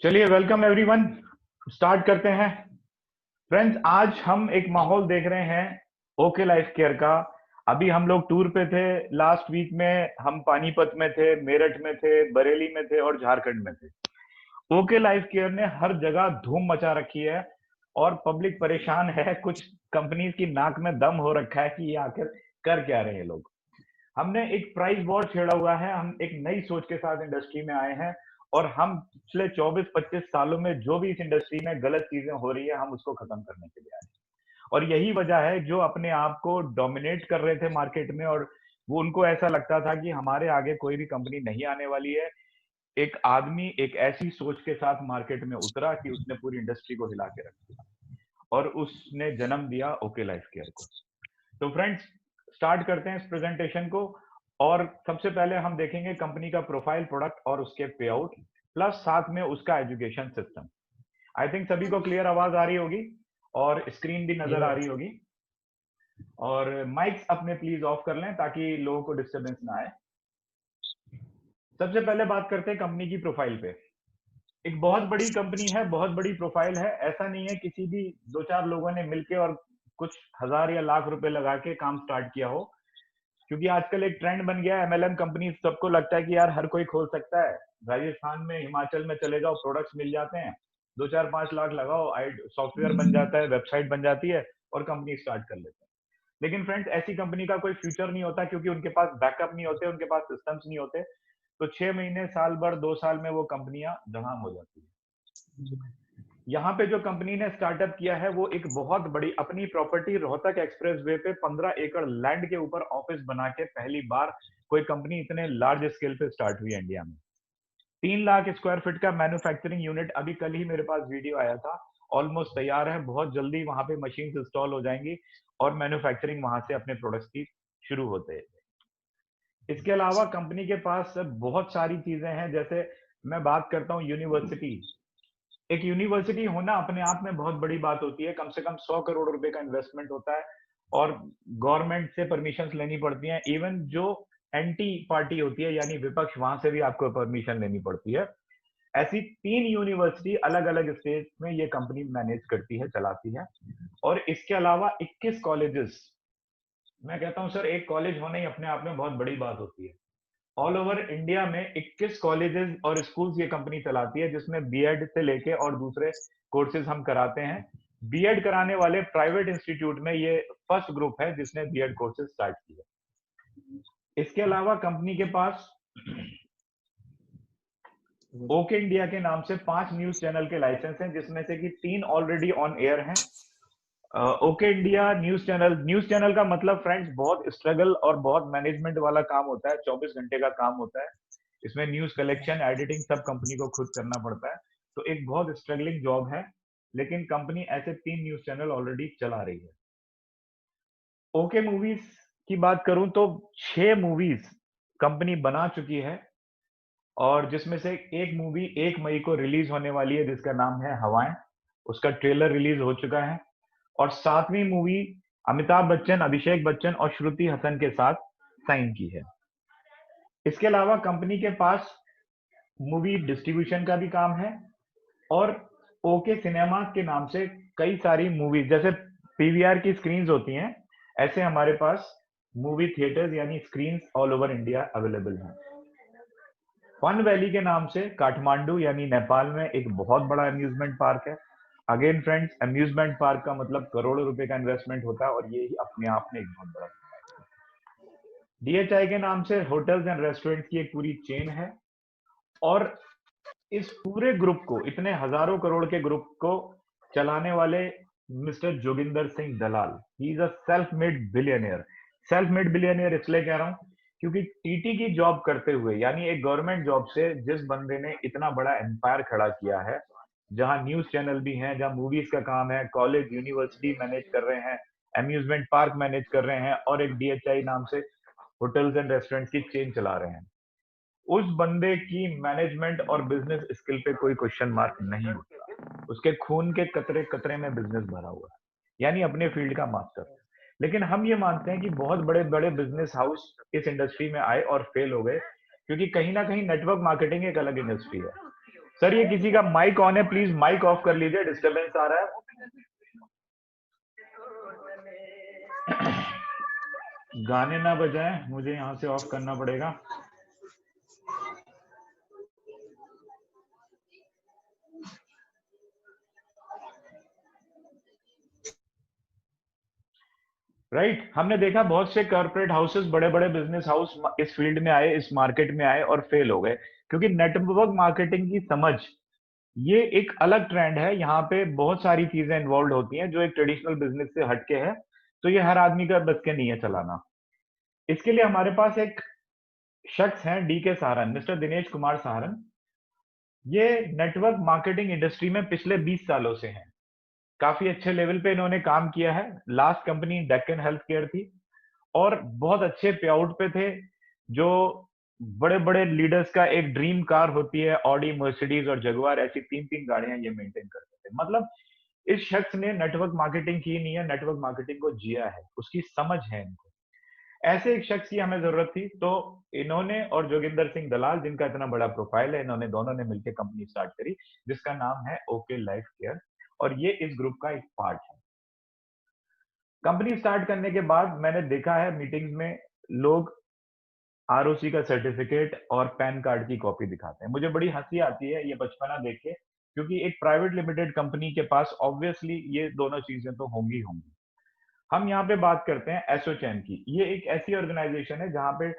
चलिए, welcome everyone. Start करते हैं। फ्रेंड्स, आज हम एक माहौल देख रहे हैं ओके लाइफ केयर का। अभी हम लोग टूर पे थे। लास्ट वीक में हम पानीपत में थे, मेरठ में थे, बरेली में थे और झारखंड में थे। ओके लाइफ केयर ने हर जगह धूम मचा रखी है और पब्लिक परेशान है। कुछ कंपनीज की नाक में दम हो रखा है कि ये आखिर कर क्या रहे हैं लोग। हमने एक प्राइस वॉर छेड़ा हुआ है। हम एक नई सोच के साथ इंडस्ट्री में आए हैं और हम पिछले 24-25 सालों में जो भी इस इंडस्ट्री में गलत चीजें हो रही है, हम उसको खत्म करने के लिए आए हैं। और यही वजह है, जो अपने आप को डोमिनेट कर रहे थे मार्केट में और वो उनको ऐसा लगता था कि हमारे आगे कोई भी कंपनी नहीं आने वाली है, एक आदमी एक ऐसी सोच के साथ मार्केट में उतरा कि उसने पूरी इंडस्ट्री को हिला के रख दिया और उसने जन्म दिया ओके लाइफ केयर को। तो फ्रेंड्स, स्टार्ट करते हैं इस प्रेजेंटेशन को। और सबसे पहले हम देखेंगे कंपनी का प्रोफाइल, प्रोडक्ट और उसके पे आउट, प्लस साथ में उसका एजुकेशन सिस्टम। आई थिंक सभी को क्लियर आवाज आ रही होगी और स्क्रीन भी नजर आ रही होगी। और माइक्स अपने प्लीज ऑफ कर लें ताकि लोगों को डिस्टरबेंस ना आए। सबसे पहले बात करते हैं कंपनी की प्रोफाइल पे। एक बहुत बड़ी कंपनी है, बहुत बड़ी प्रोफाइल है। ऐसा नहीं है किसी भी दो चार लोगों ने मिलके और कुछ हजार या लाख रुपए लगा के काम स्टार्ट किया हो। क्योंकि आजकल एक ट्रेंड बन गया है, एमएलएम कंपनी, सबको लगता है कि यार हर कोई खोल सकता है। राजस्थान में, हिमाचल में चले जाओ, प्रोडक्ट्स मिल जाते हैं, 2-4-5 लाख लगाओ, सॉफ्टवेयर बन जाता है, वेबसाइट बन जाती है और कंपनी स्टार्ट कर लेते हैं। लेकिन फ्रेंड्स, ऐसी कंपनी का कोई फ्यूचर नहीं होता, क्योंकि उनके पास बैकअप नहीं होते, उनके पास सिस्टम्स नहीं होते। तो 6 महीने, साल भर, 2 साल में वो कंपनियां धड़ाम हो जाती है। यहाँ पे जो कंपनी ने स्टार्टअप किया है, वो एक बहुत बड़ी अपनी प्रॉपर्टी रोहतक एक्सप्रेस वे पे 15 एकड़ लैंड के ऊपर ऑफिस बना के पहली बार कोई कंपनी इतने लार्ज स्केल पे स्टार्ट हुई है इंडिया में। 3 लाख स्क्वायर फीट का मैन्युफैक्चरिंग यूनिट, अभी कल ही मेरे पास वीडियो आया था, ऑलमोस्ट तैयार है। बहुत जल्दी वहां पे मशीन इंस्टॉल हो जाएंगी और मैन्युफैक्चरिंग वहां से अपने प्रोडक्ट्स की शुरू होते हैं। इसके अलावा कंपनी के पास बहुत सारी चीजें हैं। जैसे मैं बात करता हूँ यूनिवर्सिटी। एक यूनिवर्सिटी होना अपने आप में बहुत बड़ी बात होती है। कम से कम 100 करोड़ रुपए का इन्वेस्टमेंट होता है और गवर्नमेंट से परमिशन लेनी पड़ती है। इवन जो एंटी पार्टी होती है, यानी विपक्ष, वहां से भी आपको परमिशन लेनी पड़ती है। ऐसी 3 यूनिवर्सिटी अलग अलग स्टेट में ये कंपनी मैनेज करती है, चलाती है। और इसके अलावा 21 कॉलेजेस। मैं कहता हूं सर, एक कॉलेज होना ही अपने आप में बहुत बड़ी बात होती है। ऑल ओवर इंडिया में 21 कॉलेजेस और स्कूल्स ये कंपनी चलाती है, जिसमें बीएड से लेके और दूसरे कोर्सेज हम कराते हैं। बीएड कराने वाले प्राइवेट इंस्टीट्यूट में ये फर्स्ट ग्रुप है जिसने बीएड कोर्सेज स्टार्ट किए। इसके अलावा कंपनी के पास ओके इंडिया के नाम से 5 न्यूज चैनल के लाइसेंस हैं, जिसमें से कि 3 ऑलरेडी ऑन एयर हैं। ओके इंडिया न्यूज चैनल का मतलब फ्रेंड्स बहुत स्ट्रगल और बहुत मैनेजमेंट वाला काम होता है। 24 घंटे का काम होता है। इसमें न्यूज कलेक्शन, एडिटिंग सब कंपनी को खुद करना पड़ता है। तो एक बहुत स्ट्रगलिंग जॉब है। लेकिन कंपनी ऐसे 3 न्यूज चैनल ऑलरेडी चला रही है। ओके मूवीज की बात करूं तो 6 मूवीज कंपनी बना चुकी है और जिसमें से एक मूवी 1 मई को रिलीज होने वाली है, जिसका नाम है हवाएं। उसका ट्रेलर रिलीज हो चुका है। और 7वीं मूवी अमिताभ बच्चन, अभिषेक बच्चन और श्रुति हसन के साथ साइन की है। इसके अलावा कंपनी के पास मूवी डिस्ट्रीब्यूशन का भी काम है और ओके सिनेमा के नाम से कई सारी मूवीज, जैसे पीवीआर की स्क्रीन्स होती हैं, ऐसे हमारे पास मूवी थिएटर्स यानी screens all over India available हैं। फन वैली के नाम से काठमांडू यानी नेपाल में एक बहुत बड़ा अम्यूजमेंट पार्क है। अगेन फ्रेंड्स, अम्यूजमेंट पार्क का मतलब करोड़ों रुपए का इन्वेस्टमेंट होता है और ये ही अपने आप में एक बहुत बड़ा है। डीएचआई के नाम से होटल्स एंड रेस्टोरेंट्स की एक पूरी चेन है। और इस पूरे ग्रुप को, इतने हजारों करोड़ के ग्रुप को चलाने वाले mister Joginder Singh Dalal, he is a self made billionaire. Self made billionaire इसलिए कह रहा हूं क्योंकि टीटी की जॉब करते हुए, यानी एक गवर्नमेंट जॉब से, जिस बंदे ने इतना बड़ा एम्पायर खड़ा किया है, जहां न्यूज चैनल भी हैं, जहां मूवीज का काम है, कॉलेज यूनिवर्सिटी मैनेज कर रहे हैं, अम्यूजमेंट पार्क मैनेज कर रहे हैं और एक डीएचआई नाम से होटल्स एंड रेस्टोरेंट की चेन चला रहे हैं, उस बंदे की मैनेजमेंट और बिजनेस स्किल पे कोई क्वेश्चन मार्क नहीं होता। उसके खून के कतरे कतरे में बिजनेस भरा हुआ है, यानी अपने फील्ड का मास्टर। लेकिन हम ये मानते हैं कि बहुत बड़े बड़े बिजनेस हाउस इस इंडस्ट्री में आए और फेल हो गए, क्योंकि कहीं ना कहीं नेटवर्क मार्केटिंग एक अलग इंडस्ट्री है। सर ये किसी का माइक ऑन है, प्लीज माइक ऑफ कर लीजिए, डिस्टरबेंस आ रहा है। गाने ना बजाएं, मुझे यहाँ से ऑफ करना पड़ेगा। राइट, हमने देखा बहुत से कॉर्पोरेट हाउसेस, बड़े बड़े बिजनेस हाउस इस फील्ड में आए, इस मार्केट में आए और फेल हो गए, क्योंकि नेटवर्क मार्केटिंग की समझ ये एक अलग ट्रेंड है। यहाँ पे बहुत सारी चीजें इन्वॉल्व होती हैं जो एक ट्रेडिशनल बिजनेस से हटके है, तो ये हर आदमी का बस के नहीं है चलाना। इसके लिए हमारे पास एक शख्स हैं, डी के सहारन, मिस्टर दिनेश कुमार सहारन। ये नेटवर्क मार्केटिंग इंडस्ट्री में पिछले 20 सालों से हैं। काफी अच्छे लेवल पे इन्होंने काम किया है। Last company Deccan health care थी और बहुत अच्छे पे आउट पे थे। जो बड़े बड़े लीडर्स का एक ड्रीम कार होती है, ऑडी, मर्सिडीज और जगुआर, ऐसी तीन तीन गाड़ियां ये मेंटेन करते थे। मतलब इस शख्स ने नेटवर्क मार्केटिंग की नहीं है, नेटवर्क मार्केटिंग को जिया है, उसकी समझ है इनको। ऐसे एक शख्स की हमें जरूरत थी, तो इन्होंने और जोगिंदर सिंह दलाल, जिनका इतना बड़ा प्रोफाइल है, इन्होंने दोनों ने मिलकर कंपनी स्टार्ट करी जिसका नाम है ओके लाइफ केयर, और ये इस ग्रुप का एक पार्ट है। कंपनी स्टार्ट करने के बाद मैंने देखा है मीटिंग्स में लोग आरओसी का सर्टिफिकेट और पैन कार्ड की कॉपी दिखाते हैं। मुझे बड़ी हंसी आती है ये बचपना देख के, क्योंकि एक प्राइवेट लिमिटेड कंपनी के पास ऑब्वियसली ये दोनों चीजें तो होंगी होंगी। हम यहाँ पे बात करते हैं एसोचैम की। ये एक ऐसी ऑर्गेनाइजेशन है जहां पे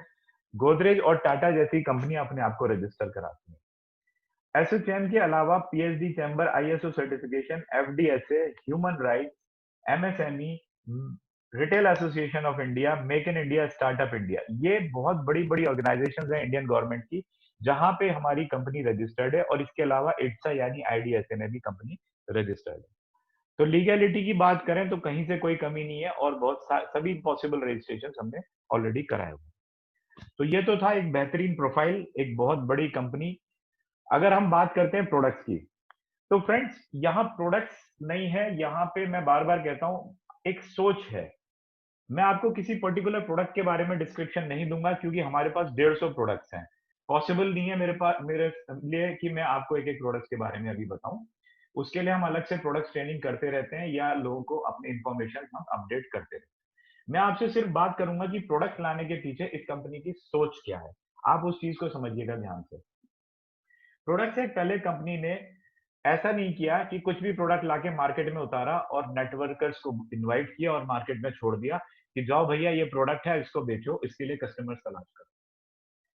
गोदरेज और टाटा जैसी कंपनी अपने आप को रजिस्टर कराती है। एसोचैम के अलावा PHD chamber, ISO certification, FDSA, human rights, MSME, retail association of India, make in India, startup India, ये बहुत बड़ी बड़ी ऑर्गेनाइजेशंस हैं इंडियन गवर्नमेंट की, जहां पे हमारी कंपनी रजिस्टर्ड है। और इसके अलावा इट्सा यानी आईडीएसए में भी कंपनी रजिस्टर्ड है। तो लीगैलिटी की बात करें तो कहीं से कोई कमी नहीं है, और सभी पॉसिबल रजिस्ट्रेशन हमने ऑलरेडी कराए हुए। तो ये तो था एक बेहतरीन प्रोफाइल, एक बहुत बड़ी कंपनी। अगर हम बात करते हैं प्रोडक्ट्स की, तो फ्रेंड्स यहाँ प्रोडक्ट्स नहीं है, यहाँ पे मैं बार बार कहता हूँ एक सोच है। मैं आपको किसी पर्टिकुलर प्रोडक्ट के बारे में डिस्क्रिप्शन नहीं दूंगा, क्योंकि हमारे पास 150 प्रोडक्ट्स हैं। पॉसिबल नहीं है मेरे लिए कि मैं आपको एक एक प्रोडक्ट के बारे में अभी बताऊं। उसके लिए हम अलग से प्रोडक्ट ट्रेनिंग करते रहते हैं, या लोगों को अपनी इंफॉर्मेशन हम अपडेट करते रहते हैं। मैं आपसे सिर्फ बात करूंगा कि प्रोडक्ट लाने के पीछे इस कंपनी की सोच क्या है। आप उस चीज को समझिएगा ध्यान से। प्रोडक्ट से पहले कंपनी ने ऐसा नहीं किया कि कुछ भी प्रोडक्ट लाके मार्केट में उतारा और नेटवर्कर्स को इनवाइट किया और मार्केट में छोड़ दिया कि जाओ भैया ये प्रोडक्ट है, इसको बेचो, इसके लिए कस्टमर्स तलाश करो।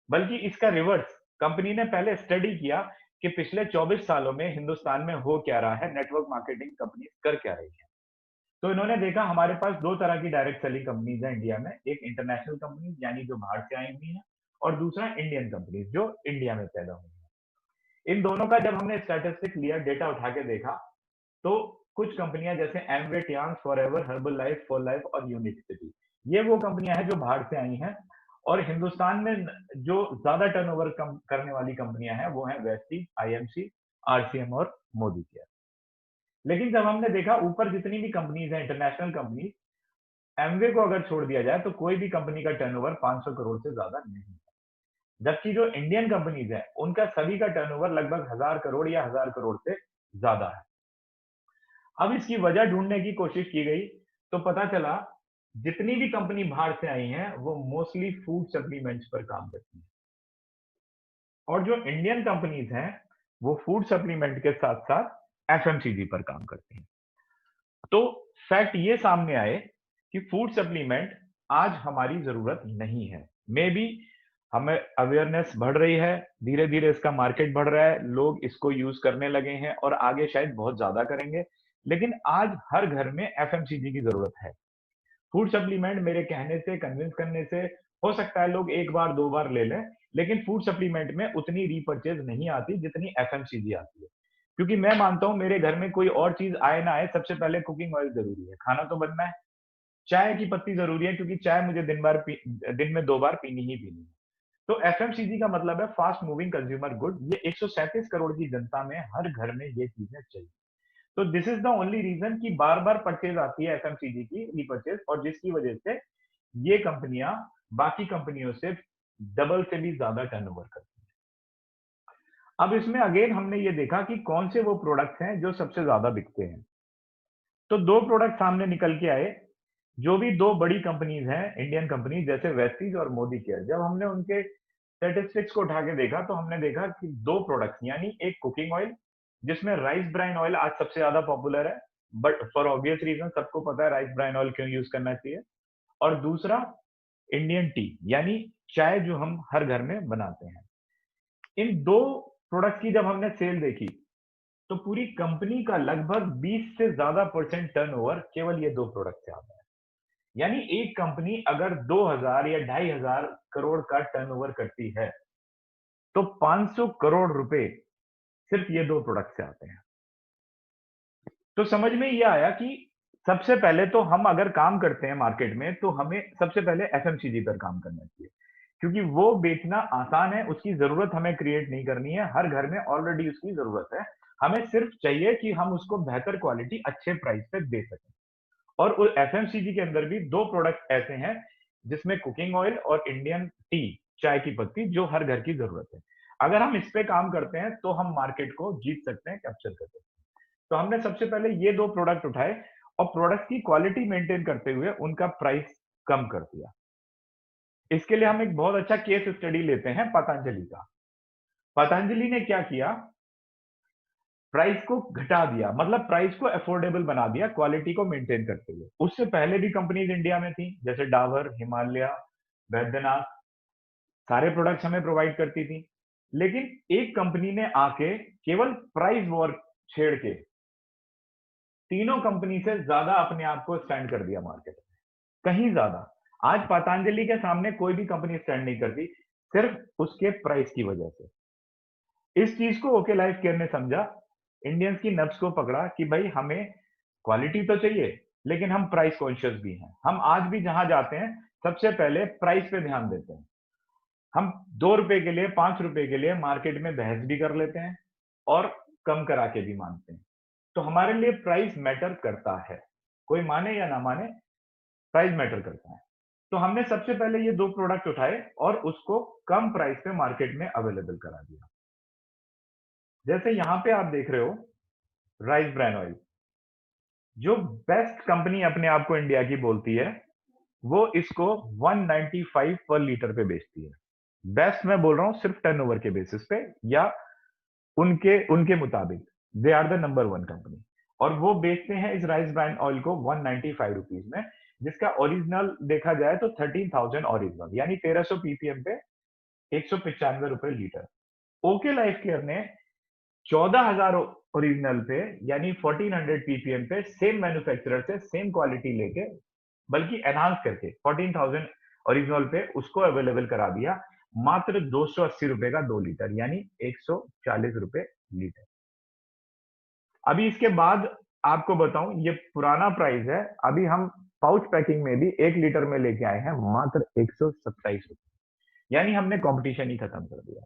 बल्कि इसका रिवर्स, कंपनी ने पहले स्टडी किया कि पिछले 24 सालों में हिंदुस्तान में हो क्या रहा है, नेटवर्क मार्केटिंग कंपनी कर क्या रही है। तो इन्होंने देखा हमारे पास दो तरह की डायरेक्ट सेलिंग कंपनीज है इंडिया में, एक इंटरनेशनल कंपनी यानी जो बाहर से आई हुई है, और दूसरा इंडियन कंपनी जो इंडिया में पैदा हुई है। इन दोनों का जब हमने स्टैटिस्टिक लिया, डेटा उठा के देखा, तो कुछ कंपनियां जैसे Amway, Tiens, Forever, Herbalife, for life और यूनिक सिटी, ये वो कंपनियां हैं जो बाहर से आई हैं। और हिंदुस्तान में जो ज्यादा टर्नओवर करने वाली कंपनियां हैं वो हैं वेस्टी, आईएमसी, आरसीएम और मोदी केयर। लेकिन जब हमने देखा ऊपर जितनी भी कंपनीज हैं इंटरनेशनल कंपनी, एमवे को अगर छोड़ दिया जाए तो कोई भी कंपनी का टर्नओवर 500 करोड़ से ज्यादा नहीं है। जबकि जो इंडियन कंपनीज हैं उनका सभी का टर्नओवर लगभग 1000 करोड़ या 1000 करोड़ से ज्यादा है। अब इसकी वजह ढूंढने की कोशिश की गई, तो पता चला जितनी भी कंपनी बाहर से आई हैं वो मोस्टली फूड सप्लीमेंट्स पर काम करती हैं, और जो इंडियन कंपनीज हैं वो फूड सप्लीमेंट के साथ साथ एफएमसीजी पर काम करती हैं। तो फैक्ट ये सामने आए कि फूड सप्लीमेंट आज हमारी जरूरत नहीं है। मे बी हमें अवेयरनेस बढ़ रही है, धीरे धीरे इसका मार्केट बढ़ रहा है, लोग इसको यूज करने लगे हैं और आगे शायद बहुत ज्यादा करेंगे। लेकिन आज हर घर में एफएमसीजी की जरूरत है। फूड सप्लीमेंट मेरे कहने से, कन्विंस करने से, हो सकता है लोग एक बार दो बार ले लें, लेकिन फूड सप्लीमेंट में उतनी रीपर्चेज नहीं आती जितनी एफएमसीजी आती है। क्योंकि मैं मानता हूं मेरे घर में कोई और चीज आए ना आए, सबसे पहले कुकिंग ऑयल जरूरी है, खाना तो बनना है। चाय की पत्ती जरूरी है, क्योंकि चाय मुझे दिन में 2 बार पीनी ही पीनी है। तो एफएमसीजी का मतलब है फास्ट मूविंग कंज्यूमर गुड। ये 137 करोड़ की जनता में हर घर में ये चीजें चाहिए। तो this is the only reason कि बार बार परचेज आती है एफएमसीजी की रीपरचेज, और जिसकी वजह से ये कंपनियां बाकी कंपनियों से डबल से भी ज्यादा टर्नओवर करती हैं। अब इसमें अगेन हमने ये देखा कि कौन से वो प्रोडक्ट्स हैं जो सबसे ज्यादा बिकते हैं। तो दो प्रोडक्ट सामने निकल के आए, जो भी दो बड़ी कंपनीज हैं इंडियन कंपनी जैसे वेस्टीज और मोदी केयर। जब हमने उनके स्टेटिस्टिक्स को उठा के देखा तो हमने देखा कि दो प्रोडक्ट्स, यानी एक कुकिंग ऑयल जिसमें राइस ब्राइन ऑयल आज सबसे ज्यादा पॉपुलर है, बट फॉर ऑब्वियस रीजन सबको पता है राइस ब्राइन ऑयल क्यों यूज करना चाहिए। और दूसरा इंडियन टी, यानी चाय जो हम हर घर में बनाते हैं। इन दो प्रोडक्ट की जब हमने सेल देखी तो पूरी कंपनी का लगभग 20 से ज्यादा परसेंट टर्नओवर केवल ये दो प्रोडक्ट से आता है। यानी एक कंपनी अगर 2000 या 2500 करोड़ का टर्नओवर करती है तो 500 करोड़ रुपए सिर्फ ये दो प्रोडक्ट से आते हैं। तो समझ में ये आया कि सबसे पहले तो हम अगर काम करते हैं मार्केट में तो हमें सबसे पहले एफएमसीजी पर काम करना चाहिए, क्योंकि वो बेचना आसान है, उसकी जरूरत हमें क्रिएट नहीं करनी है, हर घर में ऑलरेडी उसकी जरूरत है। हमें सिर्फ चाहिए कि हम उसको बेहतर क्वालिटी अच्छे प्राइस पे दे सकें। और उस एफएमसीजी के अंदर भी दो प्रोडक्ट ऐसे हैं जिसमें कुकिंग ऑयल और इंडियन टी, चाय की पत्ती, जो हर घर की जरूरत है। अगर हम इस पे काम करते हैं तो हम मार्केट को जीत सकते हैं, कैप्चर कर सकते हैं। तो हमने सबसे पहले ये दो प्रोडक्ट उठाए और प्रोडक्ट की क्वालिटी मेंटेन करते हुए उनका प्राइस कम कर दिया। इसके लिए हम एक बहुत अच्छा केस स्टडी लेते हैं पतंजलि का। पतंजलि ने क्या किया, प्राइस को घटा दिया, मतलब प्राइस को अफोर्डेबल बना दिया क्वालिटी को मेंटेन करते हुए। उससे पहले भी कंपनीज इंडिया में थी जैसे डाबर, हिमालय, वैद्यनाथ, सारे प्रोडक्ट्स हमें प्रोवाइड करती थी। लेकिन एक कंपनी ने आके केवल प्राइस वॉर छेड़ के तीनों कंपनी से ज्यादा अपने आप को स्टैंड कर दिया मार्केट में, कहीं ज्यादा। आज पतंजलि के सामने कोई भी कंपनी स्टैंड नहीं करती, सिर्फ उसके प्राइस की वजह से। इस चीज को ओके लाइफ केयर ने समझा, इंडियंस की नब्ज को पकड़ा कि भाई हमें क्वालिटी तो चाहिए लेकिन हम प्राइस कॉन्शियस भी हैं। हम आज भी जहां जाते हैं सबसे पहले प्राइस पे ध्यान देते हैं। हम 2 रुपए के लिए, 5 रुपए के लिए मार्केट में बहस भी कर लेते हैं और कम करा के भी मानते हैं। तो हमारे लिए प्राइस मैटर करता है, कोई माने या ना माने, प्राइस मैटर करता है। तो हमने सबसे पहले ये दो प्रोडक्ट उठाए और उसको कम प्राइस पे मार्केट में अवेलेबल करा दिया। जैसे यहां पे आप देख रहे हो राइस ब्रान ऑयल, जो बेस्ट कंपनी अपने आप को इंडिया की बोलती है, वो इसको 195 पर लीटर पे बेचती है। बेस्ट मैं बोल रहा हूं सिर्फ टर्नओवर के बेसिस पे, या उनके उनके मुताबिक they are the number one company. और वो बेचते हैं इस राइस ब्रांड ऑयल को 195 रुपीज में, जिसका ओरिजिनल देखा जाए तो 13,000 ओरिजिनल, यानी 1300 पीपीएम पे 195 रुपए लीटर। ओके लाइफ केयर ने 14,000 ओरिजिनल पे, यानी 1400 पीपीएम पे सेम मैन्युफैक्चरर से सेम क्वालिटी लेके, बल्कि एनहांस करके 14,000 ओरिजिनल पे उसको अवेलेबल करा दिया मात्र 280 रुपए का 2 लीटर, यानी 140 रुपए लीटर। अभी इसके बाद आपको बताऊं, ये पुराना प्राइस है, अभी हम पाउच पैकिंग में भी 1 लीटर में लेके आए हैं मात्र 127 रुपए, यानी हमने कंपटीशन ही खत्म कर दिया।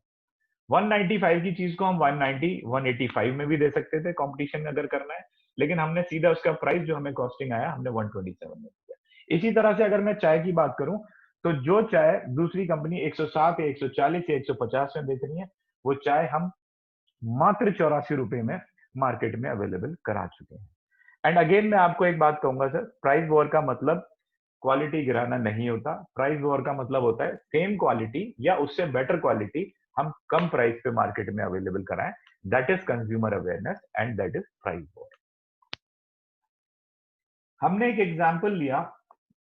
195 की चीज को हम 190, 185 में भी दे सकते थे कंपटीशन में अगर करना है, लेकिन हमने सीधा उसका प्राइस जो हमें कॉस्टिंग आया हमने 127 में दिया। इसी तरह से अगर मैं चाय की बात करूं तो जो चाय दूसरी कंपनी 160 या 140 या 150 में बेच रही है, वो चाय हम मात्र 84 रुपए में मार्केट में अवेलेबल करा चुके हैं। एंड अगेन मैं आपको एक बात कहूंगा सर, प्राइस वॉर का मतलब क्वालिटी गिराना नहीं होता। प्राइस वॉर का मतलब होता है सेम क्वालिटी या उससे बेटर क्वालिटी हम कम प्राइस पे मार्केट में अवेलेबल कराएं। That is consumer awareness and that is price war. हमने एक एग्जांपल लिया,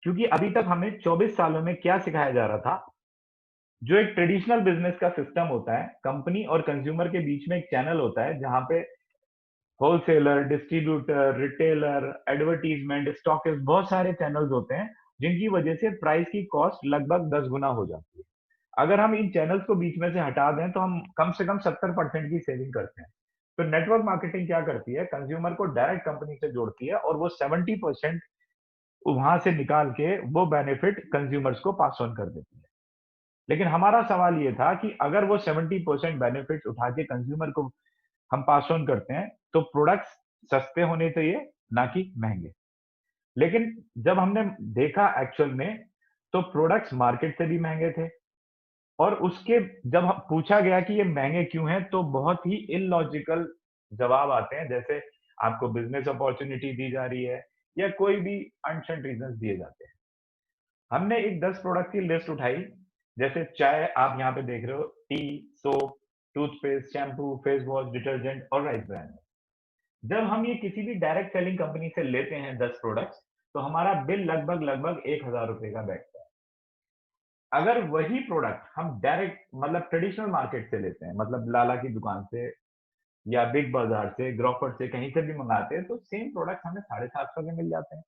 क्योंकि अभी तक हमें 24 सालों में क्या सिखाया जा रहा था, जो एक ट्रेडिशनल बिजनेस का सिस्टम होता है, कंपनी और कंज्यूमर के बीच में एक चैनल होता है जहां पे wholesaler, distributor, retailer, advertisement, stockist, बहुत सारे चैनल्स होते हैं जिनकी वजह से प्राइस की कॉस्ट लगभग 10 गुना हो जाती है। अगर हम इन चैनल्स को बीच में से हटा दें तो हम कम से कम 70% की सेविंग करते हैं। तो नेटवर्क मार्केटिंग क्या करती है, कंज्यूमर को डायरेक्ट कंपनी से जोड़ती है और वो 70% वहां से निकाल के वो बेनिफिट कंज्यूमर्स को पास ऑन कर देती है। लेकिन हमारा सवाल ये था कि अगर वो 70% बेनिफिट उठा के कंज्यूमर को हम पास ऑन करते हैं तो प्रोडक्ट्स सस्ते होने चाहिए, ना कि महंगे। लेकिन जब हमने देखा एक्चुअल में, तो प्रोडक्ट्स मार्केट से भी महंगे थे और उसके जब पूछा गया कि ये महंगे क्यों हैं, तो बहुत ही इलॉजिकल जवाब आते हैं, जैसे आपको बिजनेस अपॉर्चुनिटी दी जा रही है या कोई भी अनशन रीजन दिए जाते हैं। हमने एक 10 प्रोडक्ट की लिस्ट उठाई, जैसे चाय आप यहाँ पे देख रहे हो, T, soap, toothpaste, shampoo, face wash, detergent और राइस ब्रांड। जब हम ये किसी भी डायरेक्ट सेलिंग कंपनी से लेते हैं 10 प्रोडक्ट्स, तो हमारा बिल लगभग लगभग 1000 रुपए का बैठता है। अगर वही प्रोडक्ट हम डायरेक्ट मतलब ट्रेडिशनल मार्केट से लेते हैं, मतलब लाला की दुकान से या बिग बाजार से, ग्रोफर से, कहीं से भी मंगाते हैं, तो सेम प्रोडक्ट हमें 750 के मिल जाते हैं।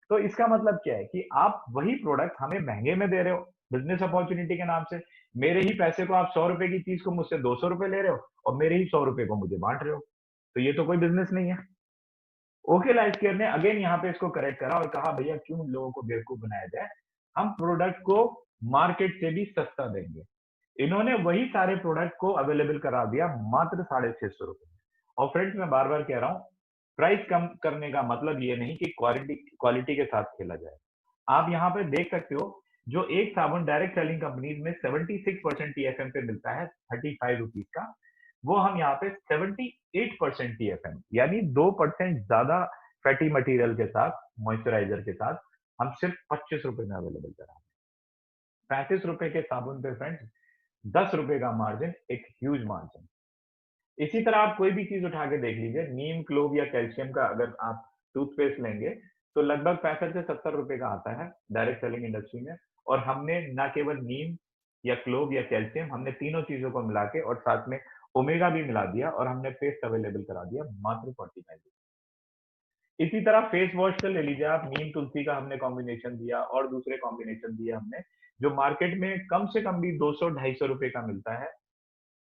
तो इसका मतलब क्या है कि आप वही प्रोडक्ट हमें महंगे में दे रहे हो बिजनेस अपॉर्चुनिटी के नाम से। मेरे ही पैसे को आप 100 रुपए की चीज को मुझसे 200 रुपए ले रहे हो और मेरे ही 100 रुपए को मुझे बांट रहे हो। तो ये तो कोई बिजनेस नहीं है। ओके लाइफ केयर ने अगेन यहाँ पे इसको करेक्ट करा और कहा भैया क्यों लोगों को बेवकूफ बनाया जाए, हम प्रोडक्ट को मार्केट से भी सस्ता देंगे। इन्होंने वही सारे प्रोडक्ट को अवेलेबल करा दिया मात्र 650 रुपए। और फ्रेंड्स मैं बार बार कह रहा हूँ, प्राइस कम करने का मतलब ये नहीं कि क्वालिटी क्वालिटी के साथ खेला जाए। आप यहाँ पे देख सकते हो, जो एक साबुन डायरेक्ट सेलिंग कंपनीज में 76% टीएफएम पे मिलता है 35 रुपीज का, वो हम यहाँ पे 78% टीएफएम यानी 2% ज्यादा फैटी मटेरियल के साथ, मॉइस्चराइजर के साथ हम सिर्फ 25 रुपए में अवेलेबल करा रहे हैं। 35 रुपए के साबुन पे फ्रेंड्स 10 रुपए का मार्जिन, एक ह्यूज मार्जिन। इसी तरह आप कोई भी चीज उठा के देख लीजिए, नीम, क्लोव या कैल्शियम का अगर आप टूथपेस्ट लेंगे, तो लगभग 65 से 70 रुपए का आता है डायरेक्ट सेलिंग इंडस्ट्री में। और हमने ना केवल नीम या क्लोव या कैल्शियम, हमने तीनों चीजों को मिला के और साथ में ओमेगा भी मिला दिया और हमने पेस्ट अवेलेबल करा दिया मात्र 45। इसी तरह फेस वॉश का ले लीजिए आप, नीम तुलसी का हमने कॉम्बिनेशन दिया और दूसरे कॉम्बिनेशन दिए हमने, जो मार्केट में कम से कम भी 200-250 रुपए का मिलता है।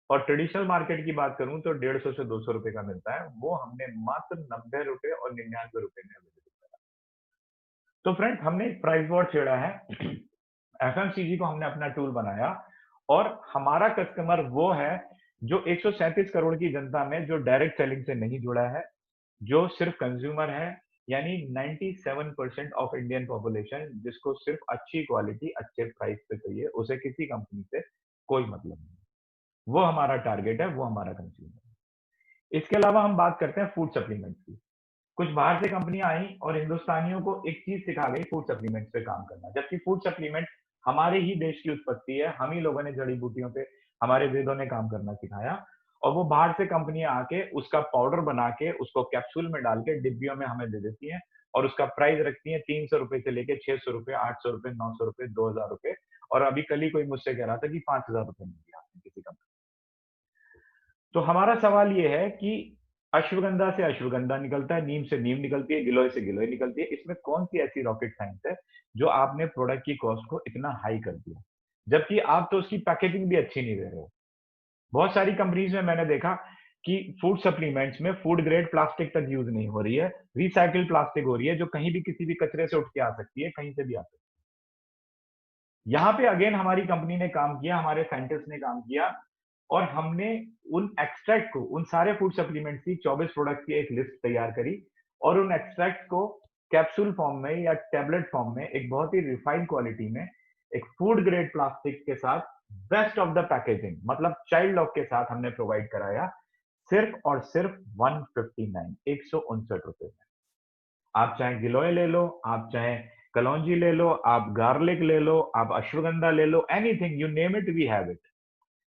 और ट्रेडिशनल मार्केट की बात करूं तो 150 से 200 रुपए का मिलता है, वो हमने मात्र 90 रुपए और 99 रुपए में अवेलेबल करा। तो फ्रेंड्स हमने एक प्राइस वॉर छेड़ा है, एफएमसीजी को हमने अपना टूल बनाया और हमारा कस्टमर वो है जो 137 करोड़ की जनता में जो डायरेक्ट सेलिंग से नहीं जुड़ा है, जो सिर्फ कंज्यूमर है, यानी 97% ऑफ इंडियन पॉपुलेशन जिसको सिर्फ अच्छी क्वालिटी अच्छे प्राइस पे चाहिए, उसे किसी कंपनी से कोई मतलब नहीं। वो हमारा टारगेट है, वो हमारा कंज्यूमर है। इसके अलावा हम बात करते हैं फूड सप्लीमेंट्स की। कुछ बाहर से कंपनियां आई और हिंदुस्तानियों को एक चीज सिखा गई, फूड सप्लीमेंट्स पे काम करना, जबकि फूड सप्लीमेंट हमारे ही देश की उत्पत्ति है। हम ही लोगों ने जड़ी बूटियों पे, हमारे वेदों ने काम करना सिखाया, और वो बाहर से कंपनियां आके उसका पाउडर बना के उसको कैप्सूल में डाल के डिब्बियों में हमें दे देती हैं और उसका प्राइस रखती है 300 रुपए से लेके 600 रुपए, 800 रुपए, 900 रुपए, 2000 रुपए। और अभी कल ही कोई मुझसे कह रहा था कि 5000 रुपए में दिया आपने किसी कंपनी। तो हमारा सवाल ये है कि अश्वगंधा से अश्वगंधा निकलता है, नीम से नीम निकलती है, गिलोय से गिलोय निकलती है। इसमें कौन सी ऐसी रॉकेट साइंस है जो आपने प्रोडक्ट की कॉस्ट को इतना हाई कर दिया, जबकि आप तो उसकी पैकेजिंग भी अच्छी नहीं दे रहे हो। बहुत सारी कंपनीज में मैंने देखा कि फूड सप्लीमेंट्स में फूड ग्रेड प्लास्टिक तक यूज नहीं हो रही है, रिसाइकिल प्लास्टिक हो रही है, जो कहीं भी किसी भी कचरे से उठ के आ सकती है, कहीं से भी आ सकती है। यहाँ पे अगेन हमारी कंपनी ने काम किया, हमारे साइंटिस्ट ने काम किया और हमने उन एक्सट्रैक्ट को, उन सारे फूड सप्लीमेंट्स की 24 प्रोडक्ट की एक लिस्ट तैयार करी और उन एक्सट्रैक्ट को कैप्सूल फॉर्म में या टैबलेट फॉर्म में एक बहुत ही रिफाइंड क्वालिटी में एक फूड ग्रेड प्लास्टिक के साथ बेस्ट ऑफ द पैकेजिंग मतलब चाइल्ड लॉक के साथ हमने प्रोवाइड कराया, सिर्फ और सिर्फ 159 159 रुपए में। आप चाहे गिलोय ले लो, आप चाहे कलौंजी ले लो, आप गार्लिक ले लो, आप अश्वगंधा ले लो, anything you name it we have it,